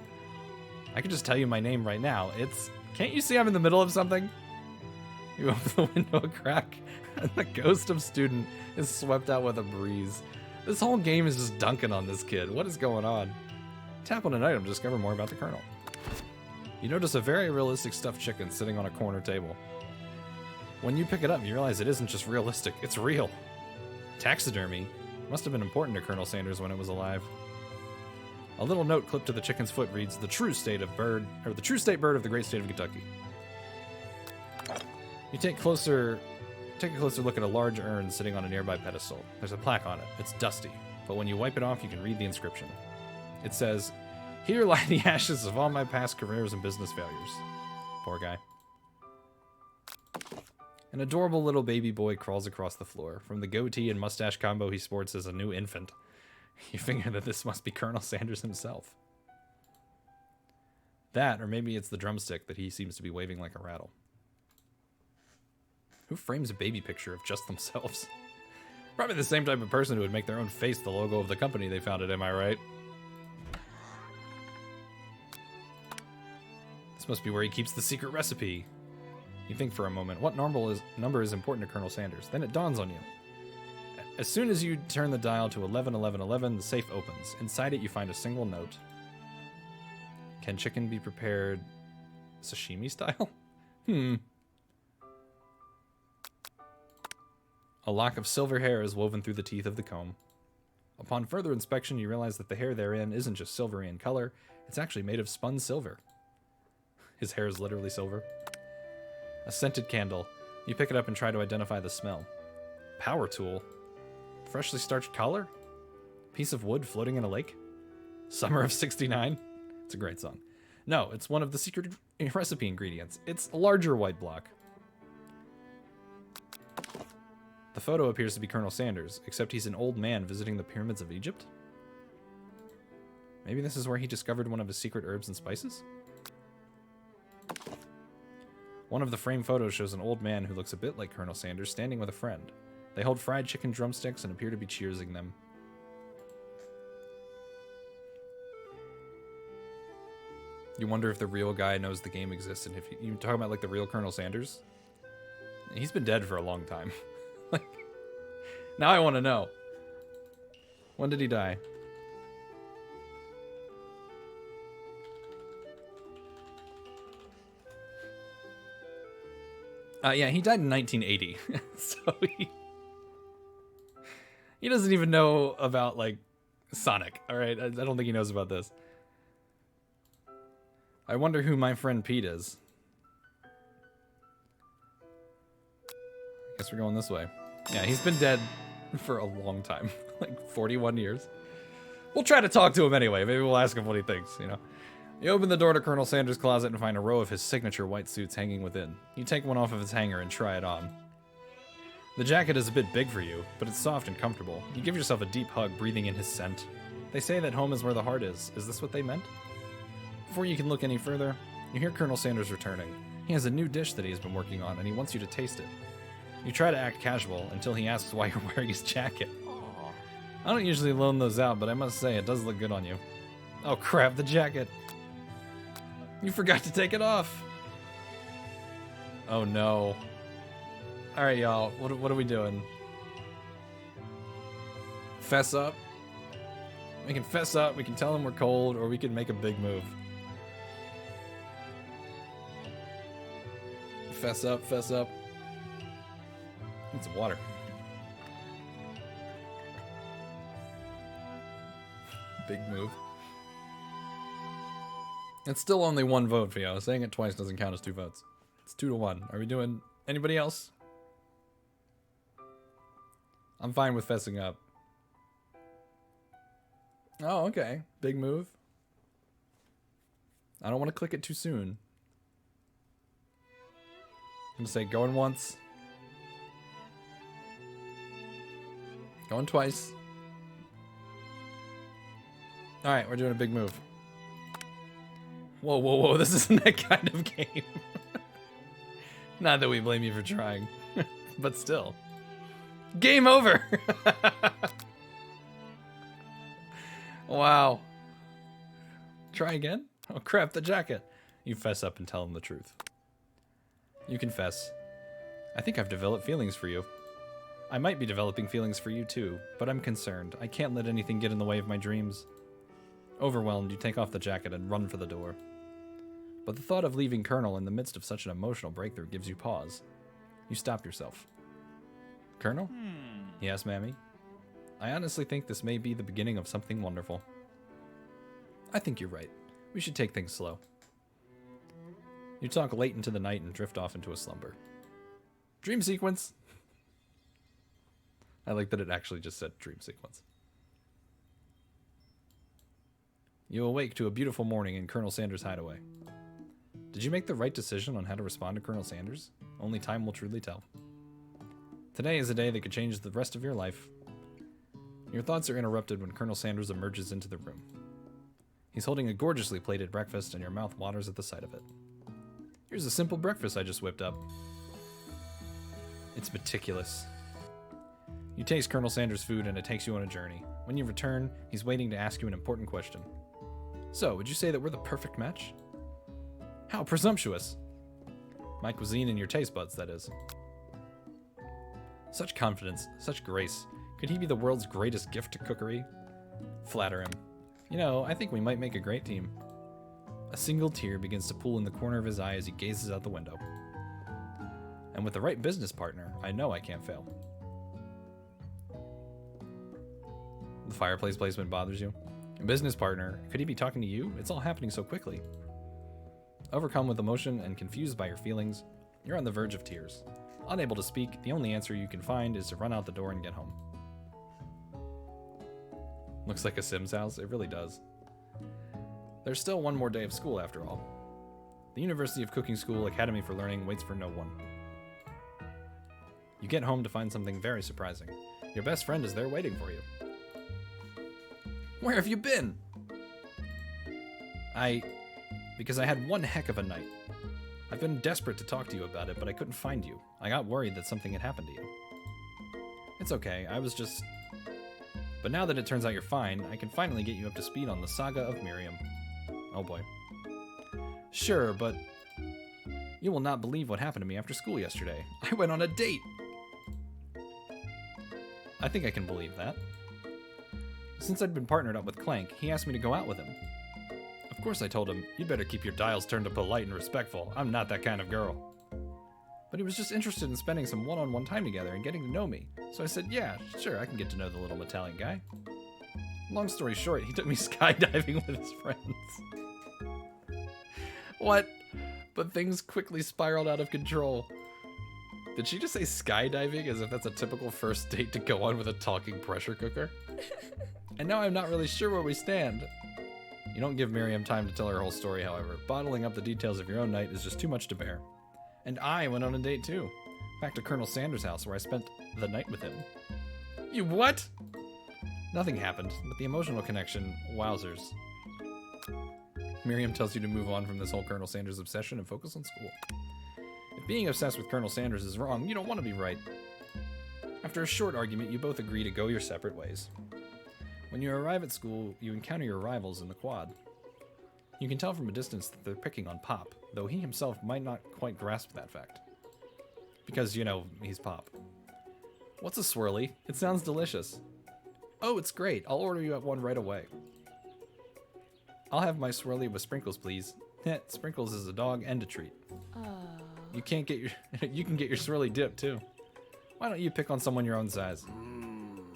I could just tell you my name right now. It's... Can't you see I'm in the middle of something? You open the window a crack, and the ghost of student is swept out with a breeze. This whole game is just dunking on this kid. What is going on? Tap on an item to discover more about the Colonel. You notice a very realistic stuffed chicken sitting on a corner table. When you pick it up, you realize it isn't just realistic, it's real. Taxidermy must have been important to Colonel Sanders when it was alive. A little note clipped to the chicken's foot reads, the true state bird of the great state of Kentucky. You take a closer look at a large urn sitting on a nearby pedestal. There's a plaque on it. It's dusty, but when you wipe it off, you can read the inscription. It says, "Here lie the ashes of all my past careers and business failures." Poor guy. An adorable little baby boy crawls across the floor. From the goatee and mustache combo he sports as a new infant, you figure that this must be Colonel Sanders himself. That, or maybe it's the drumstick that he seems to be waving like a rattle. Who frames a baby picture of just themselves? Probably the same type of person who would make their own face the logo of the company they founded, am I right? This must be where he keeps the secret recipe. You think for a moment, what number is important to Colonel Sanders? Then it dawns on you. As soon as you turn the dial to 111111, the safe opens. Inside it, you find a single note. Can chicken be prepared sashimi style? A lock of silver hair is woven through the teeth of the comb. Upon further inspection, you realize that the hair therein isn't just silvery in color, it's actually made of spun silver. His hair is literally silver. A scented candle. You pick it up and try to identify the smell. Power tool. Freshly starched collar? Piece of wood floating in a lake? Summer of '69? It's a great song. No, it's one of the secret recipe ingredients. It's a larger white block. The photo appears to be Colonel Sanders, except he's an old man visiting the pyramids of Egypt? Maybe this is where he discovered one of his secret herbs and spices? One of the framed photos shows an old man who looks a bit like Colonel Sanders standing with a friend. They hold fried chicken drumsticks and appear to be cheersing them. You wonder if the real guy knows the game exists, and if you talk about like the real Colonel Sanders, he's been dead for a long time. Like, now I want to know. When did he die? Yeah, he died in 1980. So he doesn't even know about, like, Sonic, alright? I don't think he knows about this. I wonder who my friend Pete is. Guess we're going this way. Yeah, he's been dead for a long time. Like, 41 years. We'll try to talk to him anyway. Maybe we'll ask him what he thinks, you know? You open the door to Colonel Sanders' closet and find a row of his signature white suits hanging within. You take one off of its hanger and try it on. The jacket is a bit big for you, but it's soft and comfortable. You give yourself a deep hug, breathing in his scent. They say that home is where the heart is. Is this what they meant? Before you can look any further, you hear Colonel Sanders returning. He has a new dish that he's been working on, and he wants you to taste it. You try to act casual until he asks why you're wearing his jacket. I don't usually loan those out, but I must say it does look good on you. Oh crap, the jacket. You forgot to take it off. Oh no. Alright, y'all, what are we doing? Fess up? We can fess up, we can tell them we're cold, or we can make a big move. Fess up, fess up. Need some water. Big move. It's still only one vote for you. Saying it twice doesn't count as 2 votes. It's 2-1. Are we doing anybody else? I'm fine with fessing up. Oh, okay. Big move. I don't want to click it too soon. I'm gonna say going once. Going twice. Alright, we're doing a big move. Whoa, whoa, whoa, this isn't that kind of game. Not that we blame you for trying, but still. Game over! Wow. Try again? Oh crap, the jacket. You fess up and tell him the truth. You confess. I think I've developed feelings for you. I might be developing feelings for you too, but I'm concerned. I can't let anything get in the way of my dreams. Overwhelmed, you take off the jacket and run for the door. But the thought of leaving Colonel in the midst of such an emotional breakthrough gives you pause. You stop yourself. Colonel? Yes, Mammy? I honestly think this may be the beginning of something wonderful. I think you're right. We should take things slow. You talk late into the night and drift off into a slumber. Dream sequence. I like that it actually just said dream sequence. You awake to a beautiful morning in Colonel Sanders' hideaway. Did you make the right decision on how to respond to Colonel Sanders? Only time will truly tell. Today is a day that could change the rest of your life. Your thoughts are interrupted when Colonel Sanders emerges into the room. He's holding a gorgeously plated breakfast and your mouth waters at the sight of it. Here's a simple breakfast I just whipped up. It's meticulous. You taste Colonel Sanders' food and it takes you on a journey. When you return, he's waiting to ask you an important question. So, would you say that we're the perfect match? How presumptuous! My cuisine and your taste buds, that is. Such confidence, such grace. Could he be the world's greatest gift to cookery? Flatter him. You know, I think we might make a great team. A single tear begins to pool in the corner of his eye as he gazes out the window. And with the right business partner, I know I can't fail. The fireplace placement bothers you. A business partner, could he be talking to you? It's all happening so quickly. Overcome with emotion and confused by your feelings, you're on the verge of tears. Unable to speak, the only answer you can find is to run out the door and get home. Looks like a Sims house, it really does. There's still one more day of school after all. The University of Cooking School Academy for Learning waits for no one. You get home to find something very surprising. Your best friend is there waiting for you. Where have you been? Because I had one heck of a night. I've been desperate to talk to you about it, but I couldn't find you. I got worried that something had happened to you. It's okay, I was just... But now that it turns out you're fine, I can finally get you up to speed on the saga of Miriam. Oh boy. Sure, but... You will not believe what happened to me after school yesterday. I went on a date! I think I can believe that. Since I'd been partnered up with Clank, he asked me to go out with him. Of course I told him, you'd better keep your dials turned to polite and respectful. I'm not that kind of girl. But he was just interested in spending some one-on-one time together and getting to know me. So I said, yeah, sure, I can get to know the little Italian guy. Long story short, he took me skydiving with his friends. What? But things quickly spiraled out of control. Did she just say skydiving as if that's a typical first date to go on with a talking pressure cooker? And now I'm not really sure where we stand. You don't give Miriam time to tell her whole story, however. Bottling up the details of your own night is just too much to bear. And I went on a date too. Back to Colonel Sanders' house where I spent the night with him. You what? Nothing happened, but the emotional connection, wowzers. Miriam tells you to move on from this whole Colonel Sanders obsession and focus on school. If being obsessed with Colonel Sanders is wrong, you don't want to be right. After a short argument, you both agree to go your separate ways. When you arrive at school, you encounter your rivals in the quad. You can tell from a distance that they're picking on Pop, though he himself might not quite grasp that fact. Because, you know, he's Pop. What's a swirly? It sounds delicious. Oh, it's great. I'll order you one right away. I'll have my swirly with sprinkles, please. Sprinkles is a dog and a treat. You can get your swirly dip too. Why don't you pick on someone your own size?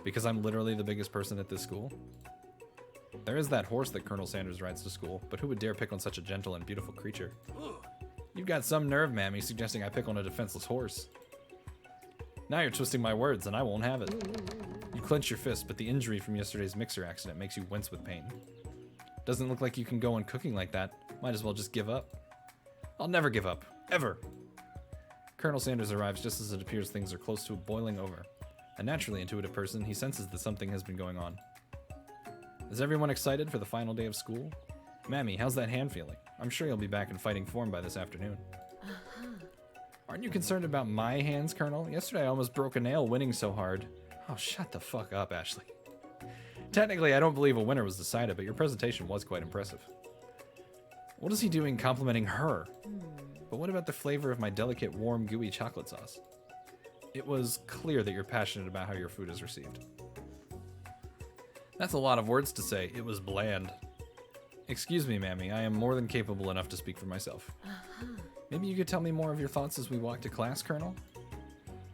Because I'm literally the biggest person at this school? There is that horse that Colonel Sanders rides to school, but who would dare pick on such a gentle and beautiful creature? You've got some nerve, Mammy, suggesting I pick on a defenseless horse. Now you're twisting my words, and I won't have it. You clench your fist, but the injury from yesterday's mixer accident makes you wince with pain. Doesn't look like you can go on cooking like that. Might as well just give up. I'll never give up. Ever. Colonel Sanders arrives just as it appears things are close to boiling over. A naturally intuitive person, he senses that something has been going on. Is everyone excited for the final day of school? Mammy, how's that hand feeling? I'm sure you'll be back in fighting form by this afternoon. Aren't you concerned about my hands, Colonel? Yesterday I almost broke a nail winning so hard. Oh, shut the fuck up, Ashley. Technically, I don't believe a winner was decided, but your presentation was quite impressive. What is he doing complimenting her? But what about the flavor of my delicate, warm, gooey chocolate sauce? It was clear that you're passionate about how your food is received. That's a lot of words to say. It was bland. Excuse me, Mammy. I am more than capable enough to speak for myself. Maybe you could tell me more of your thoughts as we walk to class, Colonel?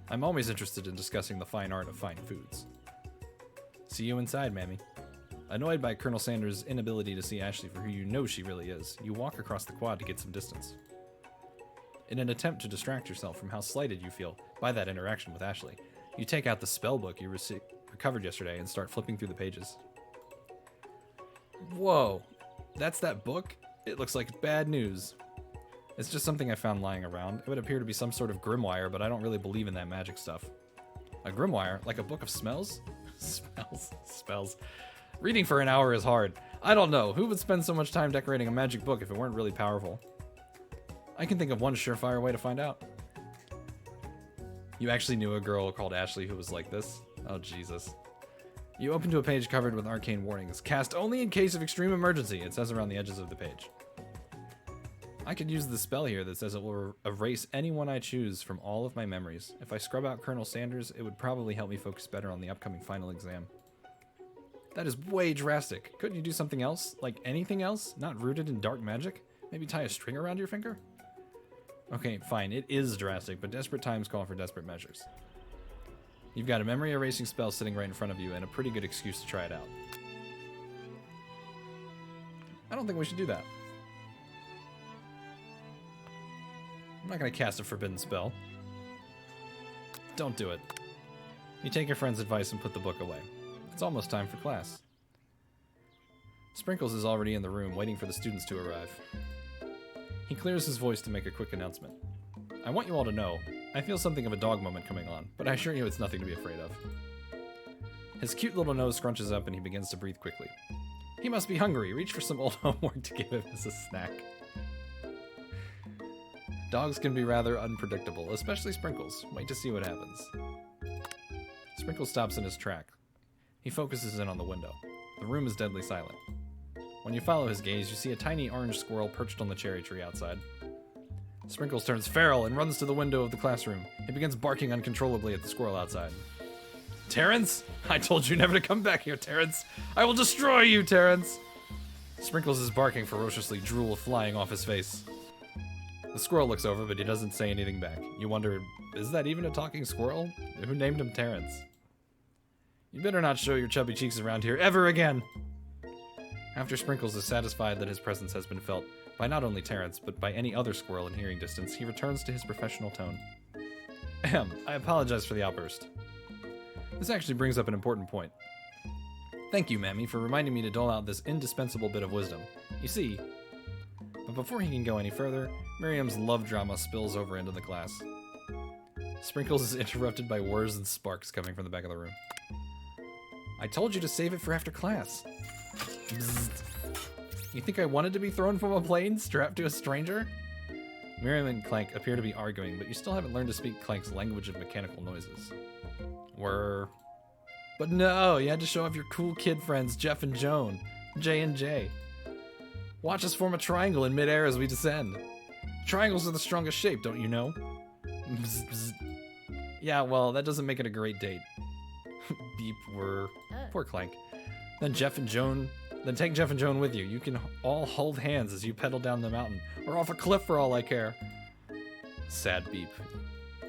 I'm always interested in discussing the fine art of fine foods. See you inside, Mammy. Annoyed by Colonel Sanders' inability to see Ashley for who you know she really is, you walk across the quad to get some distance. In an attempt to distract yourself from how slighted you feel by that interaction with Ashley, you take out the spell book you recovered yesterday and start flipping through the pages. Whoa, that's that book? It looks like bad news. It's just something I found lying around. It would appear to be some sort of grimoire, but I don't really believe in that magic stuff. A grimoire? Like a book of smells? Spells. Reading for an hour is hard. I don't know. Who would spend so much time decorating a magic book if it weren't really powerful? I can think of one surefire way to find out. You actually knew a girl called Ashley who was like this? Oh, Jesus. You open to a page covered with arcane warnings. Cast only in case of extreme emergency, it says around the edges of the page. I could use the spell here that says it will erase anyone I choose from all of my memories. If I scrub out Colonel Sanders, it would probably help me focus better on the upcoming final exam. That is way drastic. Couldn't you do something else? Like anything else? Not rooted in dark magic? Maybe tie a string around your finger? Okay, fine. It is drastic, but desperate times call for desperate measures. You've got a memory erasing spell sitting right in front of you and a pretty good excuse to try it out. I don't think we should do that. I'm not going to cast a forbidden spell. Don't do it. You take your friend's advice and put the book away. It's almost time for class. Sprinkles is already in the room, waiting for the students to arrive. He clears his voice to make a quick announcement. I want you all to know, I feel something of a dog moment coming on, but I assure you it's nothing to be afraid of. His cute little nose scrunches up and he begins to breathe quickly. He must be hungry. Reach for some old homework to give him as a snack. Dogs can be rather unpredictable, especially Sprinkles. Wait to see what happens. Sprinkles stops in his track. He focuses in on the window. The room is deadly silent. When you follow his gaze, you see a tiny orange squirrel perched on the cherry tree outside. Sprinkles turns feral and runs to the window of the classroom. He begins barking uncontrollably at the squirrel outside. Terrence? I told you never to come back here, Terrence. I will destroy you, Terrence. Sprinkles is barking ferociously, drool flying off his face. The squirrel looks over, but he doesn't say anything back. You wonder, is that even a talking squirrel? Who named him Terrence? You better not show your chubby cheeks around here ever again! After Sprinkles is satisfied that his presence has been felt by not only Terrence, but by any other squirrel in hearing distance, he returns to his professional tone. Ahem, I apologize for the outburst. This actually brings up an important point. Thank you, Mammy, for reminding me to dole out this indispensable bit of wisdom. You see... But before he can go any further, Miriam's love drama spills over into the class. Sprinkles is interrupted by whirs and sparks coming from the back of the room. I told you to save it for after class. Bzzzt. You think I wanted to be thrown from a plane strapped to a stranger? Miriam and Clank appear to be arguing, but you still haven't learned to speak Clank's language of mechanical noises. But no, you had to show off your cool kid friends Jeff and Joan, J and J. Watch us form a triangle in midair as we descend. Triangles are the strongest shape, don't you know? Bzz, bzz. Yeah, well, that doesn't make it a great date. Beep, whir. Poor Clank. Then take Jeff and Joan with you. You can all hold hands as you pedal down the mountain, or off a cliff for all I care. Sad beep.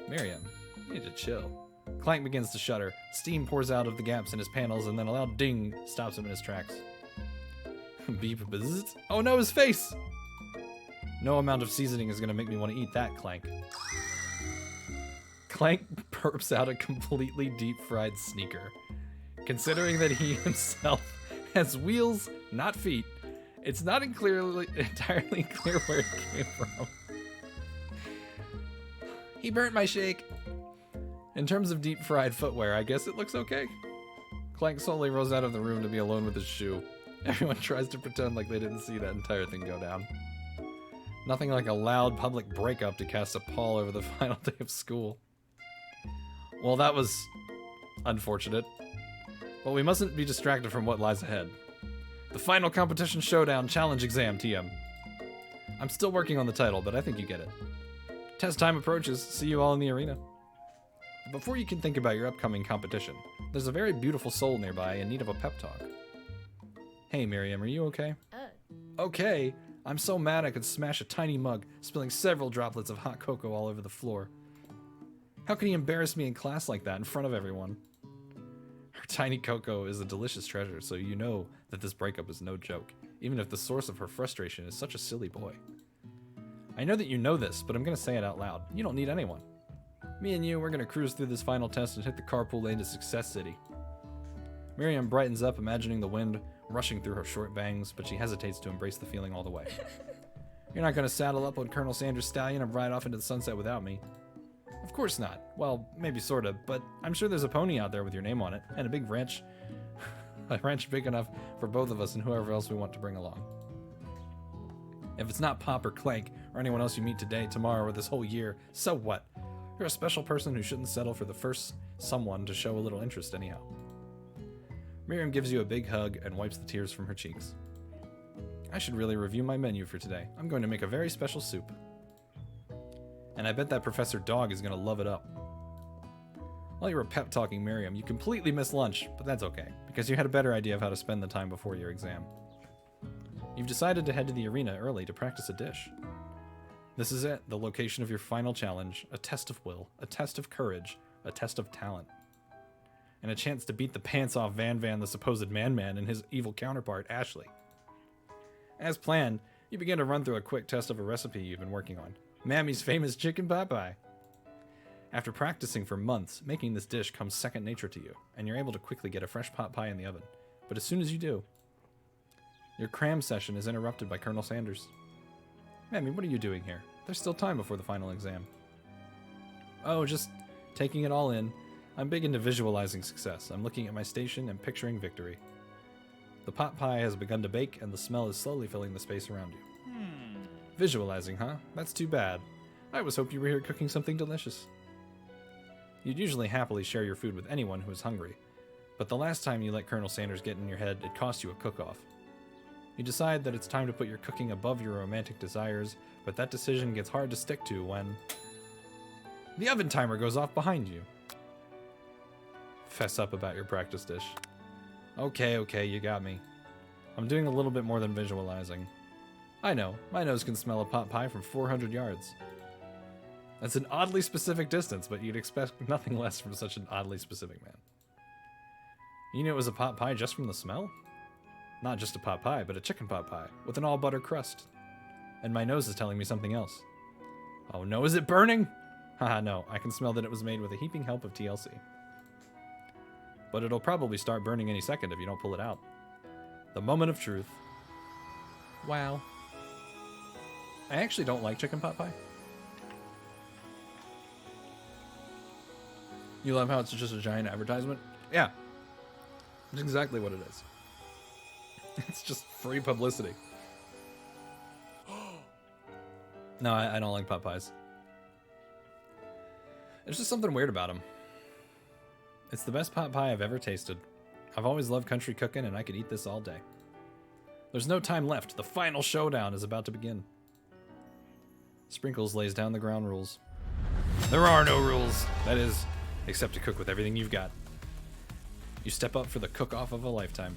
Miriam, you need to chill. Clank begins to shudder. Steam pours out of the gaps in his panels, and then a loud ding stops him in his tracks. Beep, bzzz. Oh no, his face! No amount of seasoning is going to make me want to eat that, Clank. Clank burps out a completely deep-fried sneaker. Considering that he himself has wheels, not feet, it's not entirely clear where it came from. He burnt my shake. In terms of deep-fried footwear, I guess it looks okay. Clank slowly rolls out of the room to be alone with his shoe. Everyone tries to pretend like they didn't see that entire thing go down. Nothing like a loud public breakup to cast a pall over the final day of school. Well, that was unfortunate. But we mustn't be distracted from what lies ahead. The final competition showdown challenge exam, TM. I'm still working on the title, but I think you get it. Test time approaches. See you all in the arena. Before you can think about your upcoming competition, there's a very beautiful soul nearby in need of a pep talk. Hey, Miriam, are you okay? Okay. I'm so mad I could smash a tiny mug, spilling several droplets of hot cocoa all over the floor. How can he embarrass me in class like that in front of everyone? Her tiny cocoa is a delicious treasure, so you know that this breakup is no joke, even if the source of her frustration is such a silly boy. I know that you know this, but I'm going to say it out loud. You don't need anyone. Me and you, we're going to cruise through this final test and hit the carpool lane to Success City. Miriam brightens up, imagining the wind rushing through her short bangs, but she hesitates to embrace the feeling all the way. You're not going to saddle up on Colonel Sanders' stallion and ride off into the sunset without me. Of course not. Well, maybe sort of, but I'm sure there's a pony out there with your name on it, and a big ranch. A ranch big enough for both of us and whoever else we want to bring along. If it's not Pop or Clank, or anyone else you meet today, tomorrow, or this whole year, so what? You're a special person who shouldn't settle for the first someone to show a little interest anyhow. Miriam gives you a big hug and wipes the tears from her cheeks. I should really review my menu for today. I'm going to make a very special soup. And I bet that Professor Dog is going to love it up. While you were pep-talking Miriam, you completely missed lunch, but that's okay, because you had a better idea of how to spend the time before your exam. You've decided to head to the arena early to practice a dish. This is it, the location of your final challenge, a test of will, a test of courage, a test of talent. And a chance to beat the pants off Van Van, the supposed man-man, and his evil counterpart, Ashley. As planned, you begin to run through a quick test of a recipe you've been working on, Mammy's famous chicken pot pie. After practicing for months, making this dish comes second nature to you, and you're able to quickly get a fresh pot pie in the oven. But as soon as you do, your cram session is interrupted by Colonel Sanders. Mammy, what are you doing here? There's still time before the final exam. Oh, just taking it all in. I'm big into visualizing success. I'm looking at my station and picturing victory. The pot pie has begun to bake, and the smell is slowly filling the space around you. Visualizing, huh? That's too bad. I always hoped you were here cooking something delicious. You'd usually happily share your food with anyone who is hungry, but the last time you let Colonel Sanders get in your head, it cost you a cook-off. You decide that it's time to put your cooking above your romantic desires, but that decision gets hard to stick to when the oven timer goes off behind you. Fess up about your practice dish. Okay, you got me. I'm doing a little bit more than visualizing. I know, my nose can smell a pot pie from 400 yards. That's an oddly specific distance, but you'd expect nothing less from such an oddly specific man. You knew it was a pot pie just from the smell? Not just a pot pie, but a chicken pot pie, with an all-butter crust. And my nose is telling me something else. Oh no, is it burning? Haha, no, I can smell that it was made with a heaping help of TLC. but it'll probably start burning any second if you don't pull it out. The moment of truth. Wow. I actually don't like chicken pot pie. You love how it's just a giant advertisement? Yeah. That's exactly what it is. It's just free publicity. No, I don't like pot pies. There's just something weird about them. It's the best pot pie I've ever tasted. I've always loved country cooking, and I could eat this all day. There's no time left. The final showdown is about to begin. Sprinkles lays down the ground rules. There are no rules. That is, except to cook with everything you've got. You step up for the cook-off of a lifetime.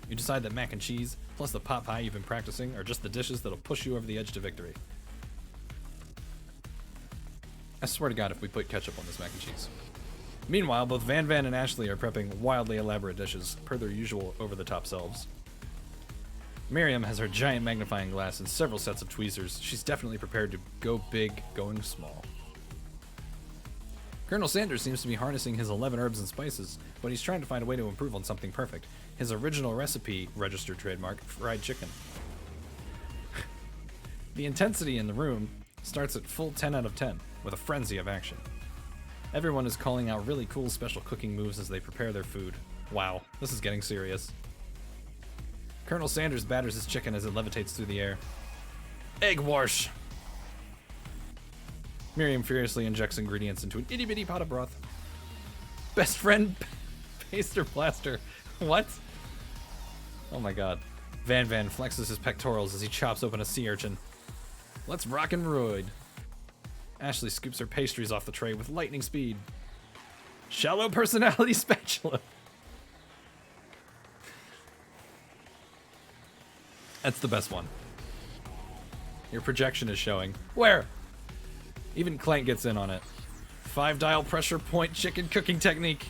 You decide that mac and cheese, plus the pot pie you've been practicing, are just the dishes that'll push you over the edge to victory. I swear to God if we put ketchup on this mac and cheese. Meanwhile, both Van Van and Ashley are prepping wildly elaborate dishes, per their usual over-the-top selves. Miriam has her giant magnifying glass and several sets of tweezers. She's definitely prepared to go big, going small. Colonel Sanders seems to be harnessing his 11 herbs and spices, but he's trying to find a way to improve on something perfect. His original recipe, registered trademark, fried chicken. The intensity in the room starts at full 10 out of 10, with a frenzy of action. Everyone is calling out really cool special cooking moves as they prepare their food. Wow, this is getting serious. Colonel Sanders batters his chicken as it levitates through the air. Egg wash! Miriam furiously injects ingredients into an itty-bitty pot of broth. Best friend, Paster Blaster. What? Oh my god. Van Van flexes his pectorals as he chops open a sea urchin. Let's rock and roid. Ashley scoops her pastries off the tray with lightning speed. Shallow personality spatula. That's the best one. Your projection is showing. Where? Even Clank gets in on it. 5-dial pressure point chicken cooking technique.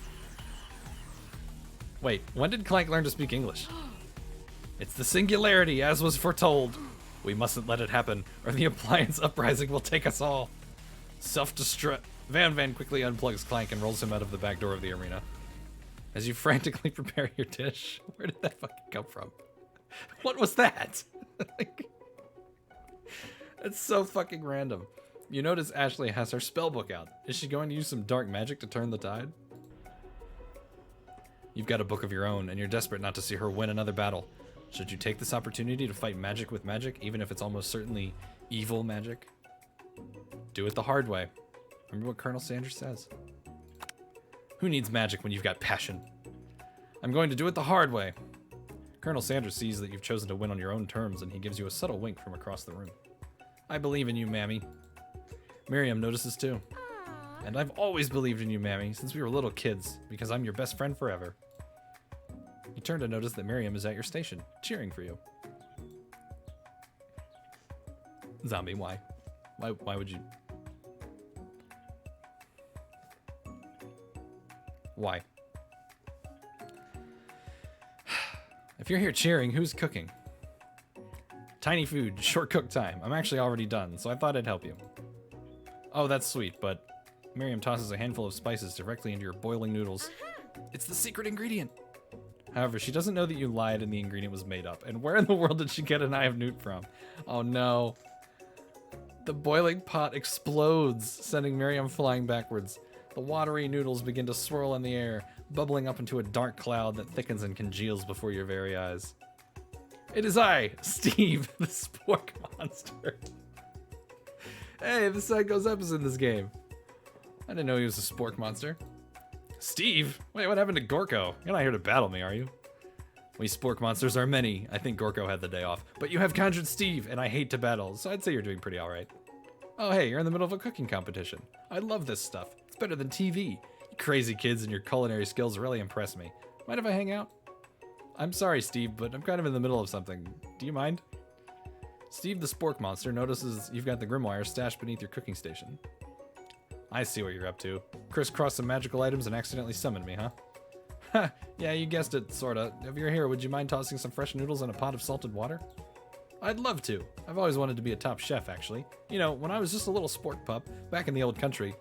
Wait, when did Clank learn to speak English? It's the singularity, as was foretold. We mustn't let it happen, or the appliance uprising will take us all. Self-destruct. Van Van quickly unplugs Clank and rolls him out of the back door of the arena. As you frantically prepare your dish, where did that fucking come from? What was that? It's so fucking random. You notice Ashley has her spellbook out. Is she going to use some dark magic to turn the tide? You've got a book of your own, and you're desperate not to see her win another battle. Should you take this opportunity to fight magic with magic, even if it's almost certainly evil magic? Do it the hard way. Remember what Colonel Sanders says. Who needs magic when you've got passion? I'm going to do it the hard way. Colonel Sanders sees that you've chosen to win on your own terms, and he gives you a subtle wink from across the room. I believe in you, Mammy. Miriam notices too. And I've always believed in you, Mammy, since we were little kids, because I'm your best friend forever. You turn to notice that Miriam is at your station, cheering for you. Zombie, why? Why would you? Why? If you're here cheering, who's cooking? Tiny food, short cook time. I'm actually already done, so I thought I'd help you. Oh, that's sweet, but Miriam tosses a handful of spices directly into your boiling noodles. It's the secret ingredient. However, she doesn't know that you lied and the ingredient was made up. And where in the world did she get an eye of newt from? Oh no. The boiling pot explodes, sending Miriam flying backwards. The watery noodles begin to swirl in the air, bubbling up into a dark cloud that thickens and congeals before your very eyes. It is I, Steve, the spork monster. Hey, the sun goes up is in this game. I didn't know he was a spork monster. Steve? Wait, what happened to Gorko? You're not here to battle me, are you? We spork monsters are many. I think Gorko had the day off. But you have conjured Steve, and I hate to battle, so I'd say you're doing pretty alright. Oh hey, you're in the middle of a cooking competition. I love this stuff. It's better than TV. You crazy kids and your culinary skills really impress me. Mind if I hang out? I'm sorry, Steve, but I'm kind of in the middle of something. Do you mind? Steve the spork monster notices you've got the grimoire stashed beneath your cooking station. I see what you're up to. Crisscross some magical items and accidentally summoned me, huh? Ha! Yeah, you guessed it, sorta. If you're here, would you mind tossing some fresh noodles in a pot of salted water? I'd love to. I've always wanted to be a top chef, actually. You know, when I was just a little spork pup, back in the old country,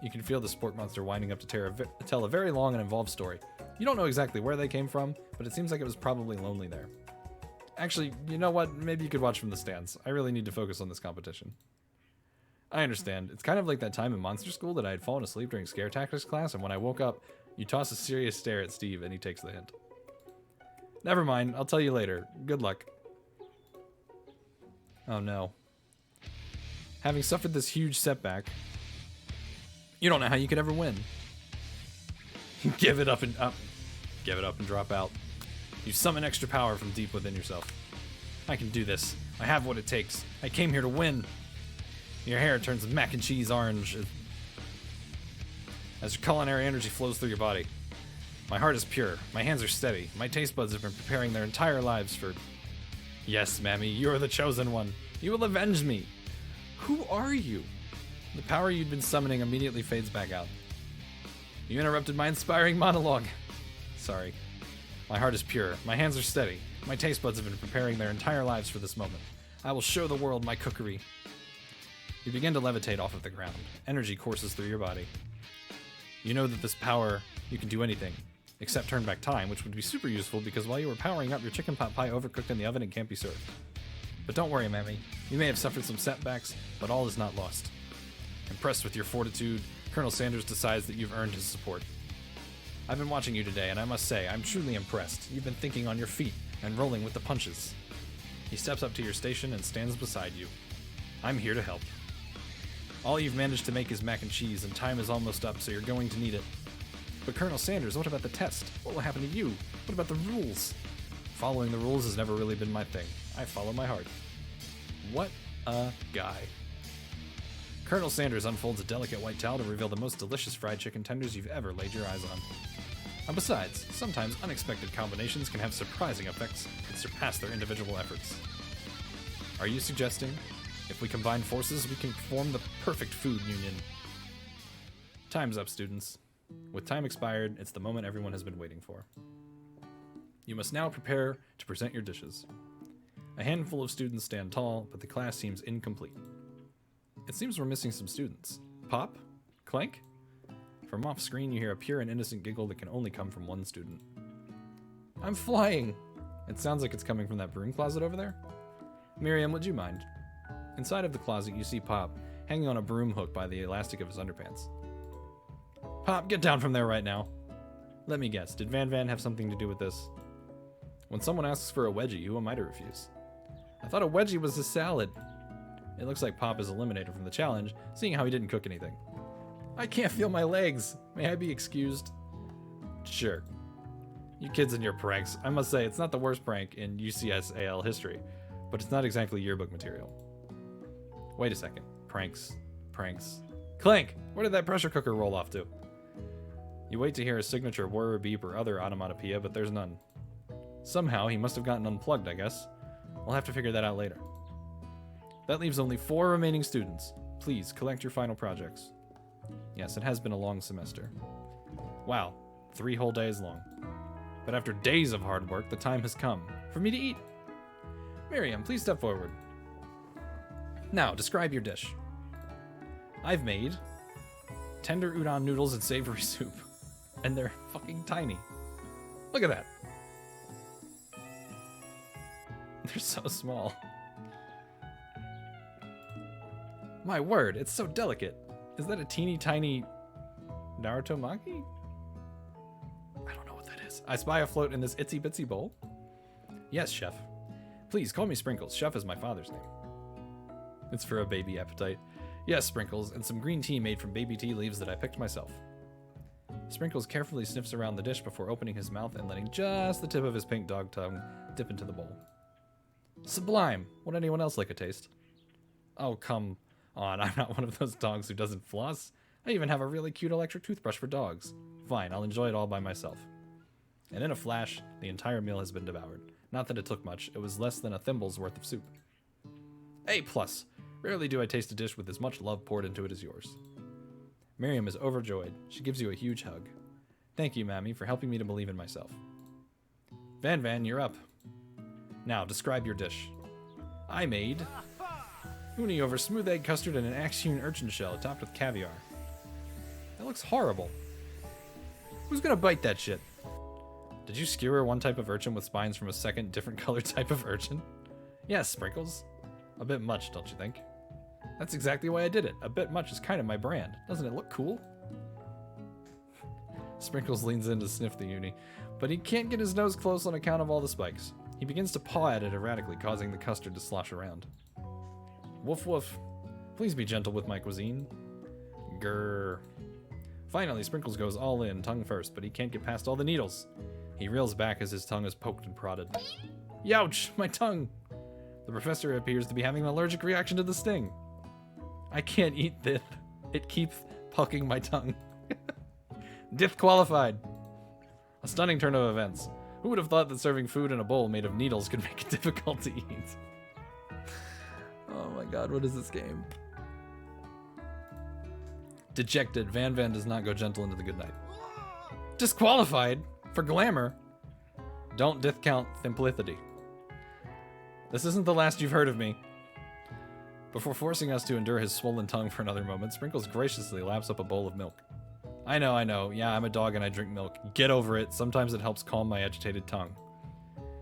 you can feel the spork monster winding up to tell a very long and involved story. You don't know exactly where they came from, but it seems like it was probably lonely there. Actually, you know what? Maybe you could watch from the stands. I really need to focus on this competition. I understand. It's kind of like that time in Monster School that I had fallen asleep during Scare Tactics class, and when I woke up, you toss a serious stare at Steve, and he takes the hint. Never mind. I'll tell you later. Good luck. Oh no. Having suffered this huge setback, you don't know how you could ever win. Give it up and drop out. You summon extra power from deep within yourself. I can do this. I have what it takes. I came here to win. Your hair turns mac and cheese orange as your culinary energy flows through your body. My heart is pure. My hands are steady. My taste buds have been preparing their entire lives for... Yes, Mammy, you are the chosen one. You will avenge me. Who are you? The power you'd been summoning immediately fades back out. You interrupted my inspiring monologue. Sorry. My heart is pure. My hands are steady. My taste buds have been preparing their entire lives for this moment. I will show the world my cookery. You begin to levitate off of the ground. Energy courses through your body. You know that this power, you can do anything, except turn back time, which would be super useful because while you were powering up, your chicken pot pie overcooked in the oven and can't be served. But don't worry, Mammy. You may have suffered some setbacks, but all is not lost. Impressed with your fortitude, Colonel Sanders decides that you've earned his support. I've been watching you today, and I must say, I'm truly impressed. You've been thinking on your feet and rolling with the punches. He steps up to your station and stands beside you. I'm here to help. All you've managed to make is mac and cheese, and time is almost up, so you're going to need it. But Colonel Sanders, what about the test? What will happen to you? What about the rules? Following the rules has never really been my thing. I follow my heart. What a guy. Colonel Sanders unfolds a delicate white towel to reveal the most delicious fried chicken tenders you've ever laid your eyes on. And besides, sometimes unexpected combinations can have surprising effects that surpass their individual efforts. Are you suggesting, if we combine forces, we can form the perfect food union? Time's up, students. With time expired, it's the moment everyone has been waiting for. You must now prepare to present your dishes. A handful of students stand tall, but the class seems incomplete. It seems we're missing some students. Pop? Clank? From off screen, you hear a pure and innocent giggle that can only come from one student. I'm flying! It sounds like it's coming from that broom closet over there. Miriam, would you mind? Inside of the closet, you see Pop, hanging on a broom hook by the elastic of his underpants. Pop, get down from there right now. Let me guess, did Van Van have something to do with this? When someone asks for a wedgie, who am I to refuse? I thought a wedgie was a salad. It looks like Pop is eliminated from the challenge, seeing how he didn't cook anything. I can't feel my legs. May I be excused? Sure. You kids and your pranks. I must say, it's not the worst prank in UCSAL history, but it's not exactly yearbook material. Wait a second. Pranks. Clank! Where did that pressure cooker roll off to? You wait to hear a signature whir, beep, or other onomatopoeia, but there's none. Somehow, he must have gotten unplugged, I guess. We'll have to figure that out later. That leaves only 4 remaining students. Please, collect your final projects. Yes, it has been a long semester. Wow, 3 whole days long. But after days of hard work, the time has come for me to eat. Miriam, please step forward. Now, describe your dish. I've made tender udon noodles and savory soup. And they're fucking tiny. Look at that. They're so small. My word, it's so delicate. Is that a teeny tiny Naruto maki? I don't know what that is. I spy a float in this itsy bitsy bowl. Yes, chef. Please call me Sprinkles. Chef is my father's name. It's for a baby appetite. Yes, Sprinkles, and some green tea made from baby tea leaves that I picked myself. Sprinkles carefully sniffs around the dish before opening his mouth and letting just the tip of his pink dog tongue dip into the bowl. Sublime! Would anyone else like a taste? Oh, come on, I'm not one of those dogs who doesn't floss. I even have a really cute electric toothbrush for dogs. Fine, I'll enjoy it all by myself. And in a flash, the entire meal has been devoured. Not that it took much, it was less than a thimble's worth of soup. A+. Rarely do I taste a dish with as much love poured into it as yours. Miriam is overjoyed. She gives you a huge hug. Thank you, Mammy, for helping me to believe in myself. Van Van, you're up. Now, describe your dish. I made uni over smooth egg custard and an axe-hewn urchin shell topped with caviar. That looks horrible. Who's gonna bite that shit? Did you skewer one type of urchin with spines from a second different colored type of urchin? Yes, Sprinkles. A bit much, don't you think? That's exactly why I did it. A bit much is kind of my brand. Doesn't it look cool? Sprinkles leans in to sniff the uni, but he can't get his nose close on account of all the spikes. He begins to paw at it erratically, causing the custard to slosh around. Woof woof. Please be gentle with my cuisine. Grrr. Finally, Sprinkles goes all in, tongue first, but he can't get past all the needles. He reels back as his tongue is poked and prodded. Youch! My tongue! The professor appears to be having an allergic reaction to the sting. I can't eat this. It keeps poking my tongue. Disqualified. A stunning turn of events. Who would have thought that serving food in a bowl made of needles could make it difficult to eat? Oh my god, what is this game? Dejected, Van Van does not go gentle into the good night. Disqualified? For glamour? Don't discount simplicity. This isn't the last you've heard of me. Before forcing us to endure his swollen tongue for another moment, Sprinkles graciously laps up a bowl of milk. I know. Yeah, I'm a dog and I drink milk. Get over it. Sometimes it helps calm my agitated tongue.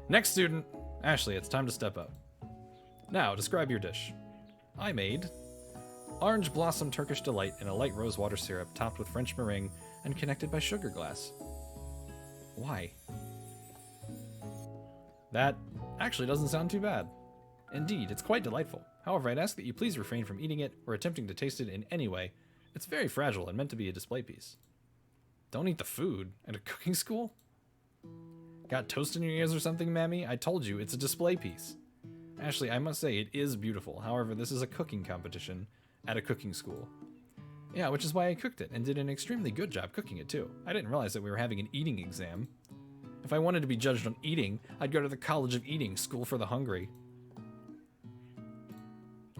Next student. Ashley, it's time to step up. Now, describe your dish. I made orange blossom Turkish delight in a light rose water syrup topped with French meringue and connected by sugar glass. Why? That actually doesn't sound too bad. Indeed, it's quite delightful. However, I'd ask that you please refrain from eating it or attempting to taste it in any way. It's very fragile and meant to be a display piece. Don't eat the food at a cooking school? Got toast in your ears or something, Mammy? I told you, it's a display piece. Ashley, I must say, it is beautiful. However, this is a cooking competition at a cooking school. Yeah, which is why I cooked it, and did an extremely good job cooking it, too. I didn't realize that we were having an eating exam. If I wanted to be judged on eating, I'd go to the College of Eating, School for the Hungry.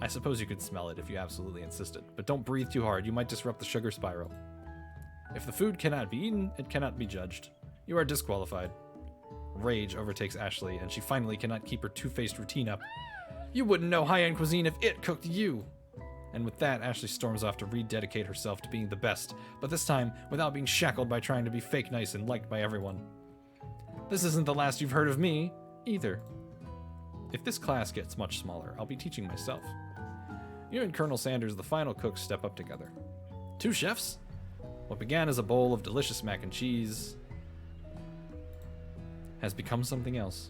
I suppose you could smell it if you absolutely insisted, but don't breathe too hard, you might disrupt the sugar spiral. If the food cannot be eaten, it cannot be judged. You are disqualified. Rage overtakes Ashley, and she finally cannot keep her two-faced routine up. You wouldn't know high-end cuisine if it cooked you! And with that, Ashley storms off to rededicate herself to being the best, but this time without being shackled by trying to be fake nice and liked by everyone. This isn't the last you've heard of me, either. If this class gets much smaller, I'll be teaching myself. You and Colonel Sanders, the final cooks, step up together. Two chefs? What began as a bowl of delicious mac and cheese has become something else.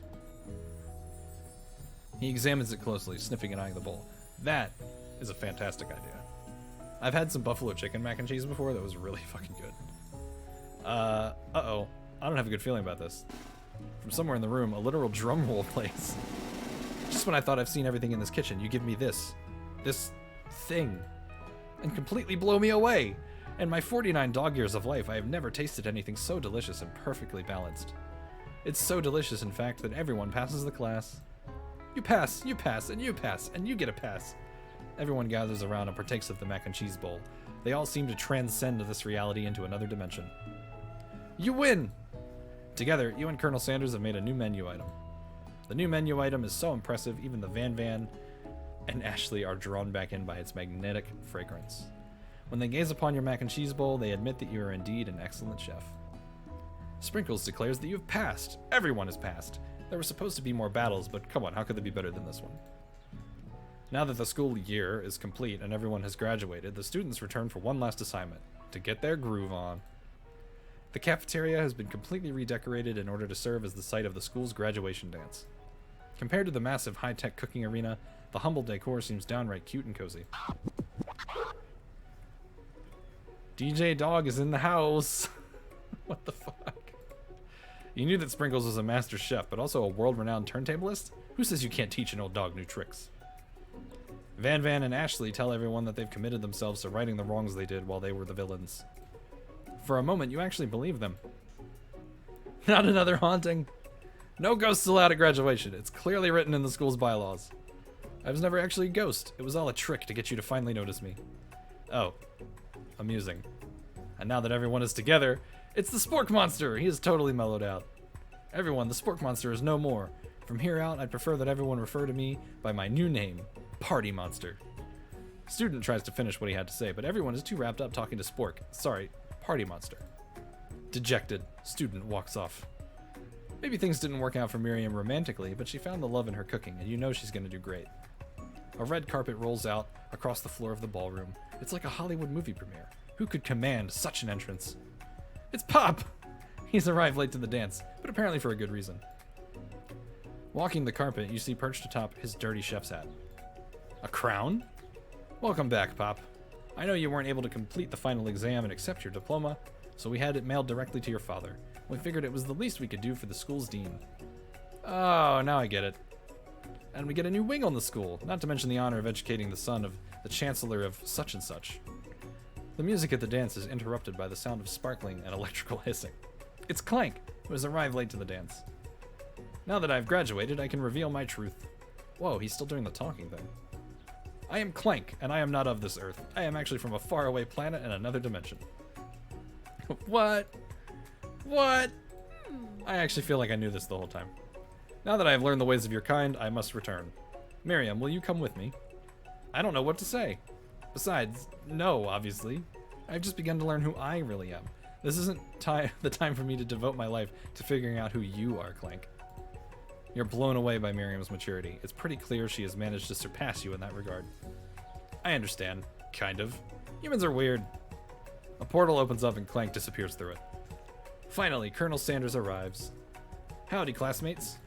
He examines it closely, sniffing and eyeing the bowl. That is a fantastic idea. I've had some buffalo chicken mac and cheese before that was really fucking good. Uh-oh. I don't have a good feeling about this. From somewhere in the room, a literal drum roll plays. Just when I thought I've seen everything in this kitchen, you give me this thing, and completely blow me away. In my 49 dog years of life, I have never tasted anything so delicious and perfectly balanced. It's so delicious, in fact, that everyone passes the class. You pass, and you pass, and you get a pass. Everyone gathers around and partakes of the mac and cheese bowl. They all seem to transcend this reality into another dimension. You win! Together, you and Colonel Sanders have made a new menu item. The new menu item is so impressive, even the Van Van and Ashley are drawn back in by its magnetic fragrance. When they gaze upon your mac and cheese bowl, they admit that you are indeed an excellent chef. Sprinkles declares that you have passed. Everyone has passed. There were supposed to be more battles, but come on, how could they be better than this one? Now that the school year is complete and everyone has graduated, the students return for one last assignment, to get their groove on. The cafeteria has been completely redecorated in order to serve as the site of the school's graduation dance. Compared to the massive high-tech cooking arena, the humble decor seems downright cute and cozy. DJ Dog is in the house! What the fuck? You knew that Sprinkles was a master chef, but also a world-renowned turntablist? Who says you can't teach an old dog new tricks? Van Van and Ashley tell everyone that they've committed themselves to righting the wrongs they did while they were the villains. For a moment, you actually believe them. Not another haunting. No ghosts allowed at graduation. It's clearly written in the school's bylaws. I was never actually a ghost. It was all a trick to get you to finally notice me. Oh. Amusing. And now that everyone is together, it's the Spork Monster! He is totally mellowed out. Everyone, the Spork Monster is no more. From here out, I'd prefer that everyone refer to me by my new name, Party Monster. Student tries to finish what he had to say, but everyone is too wrapped up talking to Spork. Sorry, Party Monster. Dejected, student walks off. Maybe things didn't work out for Miriam romantically, but she found the love in her cooking, and you know she's going to do great. A red carpet rolls out across the floor of the ballroom. It's like a Hollywood movie premiere. Who could command such an entrance? It's Pop! He's arrived late to the dance, but apparently for a good reason. Walking the carpet, you see perched atop his dirty chef's hat. A crown? Welcome back, Pop. I know you weren't able to complete the final exam and accept your diploma, so we had it mailed directly to your father. We figured it was the least we could do for the school's dean. Oh, now I get it. And we get a new wing on the school, not to mention the honor of educating the son of the chancellor of such and such. The music at the dance is interrupted by the sound of sparkling and electrical hissing. It's Clank, who has arrived late to the dance. Now that I've graduated, I can reveal my truth. Whoa, he's still doing the talking thing. I am Clank, and I am not of this earth. I am actually from a faraway planet in another dimension. What? What? I actually feel like I knew this the whole time. Now that I have learned the ways of your kind, I must return. Miriam, will you come with me? I don't know what to say. Besides, no, obviously. I've just begun to learn who I really am. This isn't the time for me to devote my life to figuring out who you are, Clank. You're blown away by Miriam's maturity. It's pretty clear she has managed to surpass you in that regard. I understand. Kind of. Humans are weird. A portal opens up and Clank disappears through it. Finally, Colonel Sanders arrives. Howdy, classmates.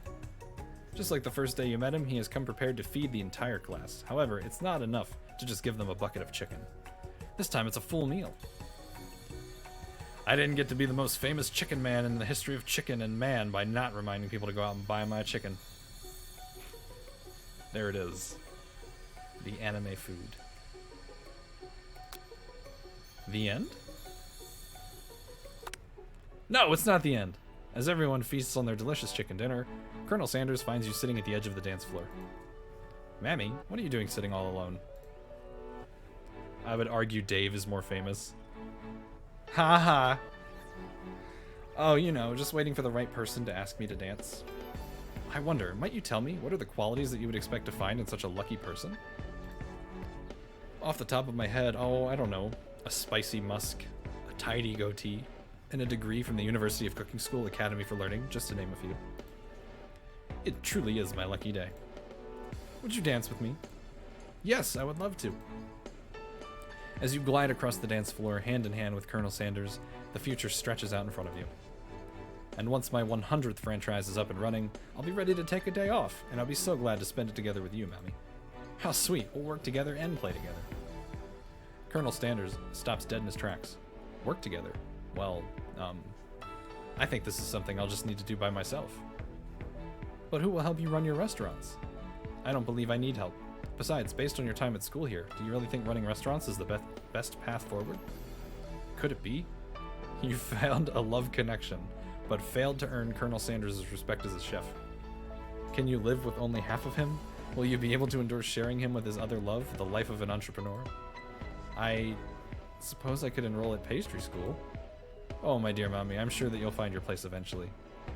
Just like the first day you met him, he has come prepared to feed the entire class. However, it's not enough to just give them a bucket of chicken. This time it's a full meal. I didn't get to be the most famous chicken man in the history of chicken and man by not reminding people to go out and buy my chicken. There it is. The anime food. The end? No, it's not the end. As everyone feasts on their delicious chicken dinner, Colonel Sanders finds you sitting at the edge of the dance floor. Mammy, what are you doing sitting all alone? I would argue Dave is more famous. Ha ha. Oh, you know, just waiting for the right person to ask me to dance. I wonder, might you tell me what are the qualities that you would expect to find in such a lucky person? Off the top of my head, oh, I don't know. A spicy musk, a tidy goatee, and a degree from the University of Cooking School Academy for Learning, just to name a few. It truly is my lucky day. Would you dance with me? Yes, I would love to. As you glide across the dance floor, hand in hand with Colonel Sanders, the future stretches out in front of you. And once my 100th franchise is up and running, I'll be ready to take a day off, and I'll be so glad to spend it together with you, Mammy. How sweet, we'll work together and play together. Colonel Sanders stops dead in his tracks. Work together? Well, I think this is something I'll just need to do by myself. But who will help you run your restaurants? I don't believe I need help. Besides, based on your time at school here, do you really think running restaurants is the best path forward? Could it be? You found a love connection, but failed to earn Colonel Sanders' respect as a chef. Can you live with only half of him? Will you be able to endure sharing him with his other love, the life of an entrepreneur? I suppose I could enroll at pastry school. Oh, my dear Mommy, I'm sure that you'll find your place eventually.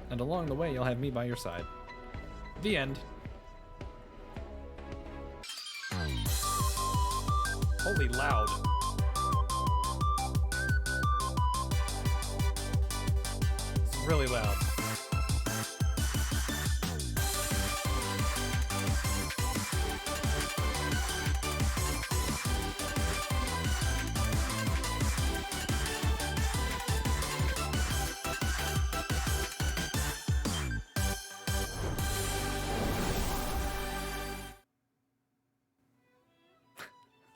And along the way, you'll have me by your side. The end. Holy loud. It's really loud.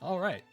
All right.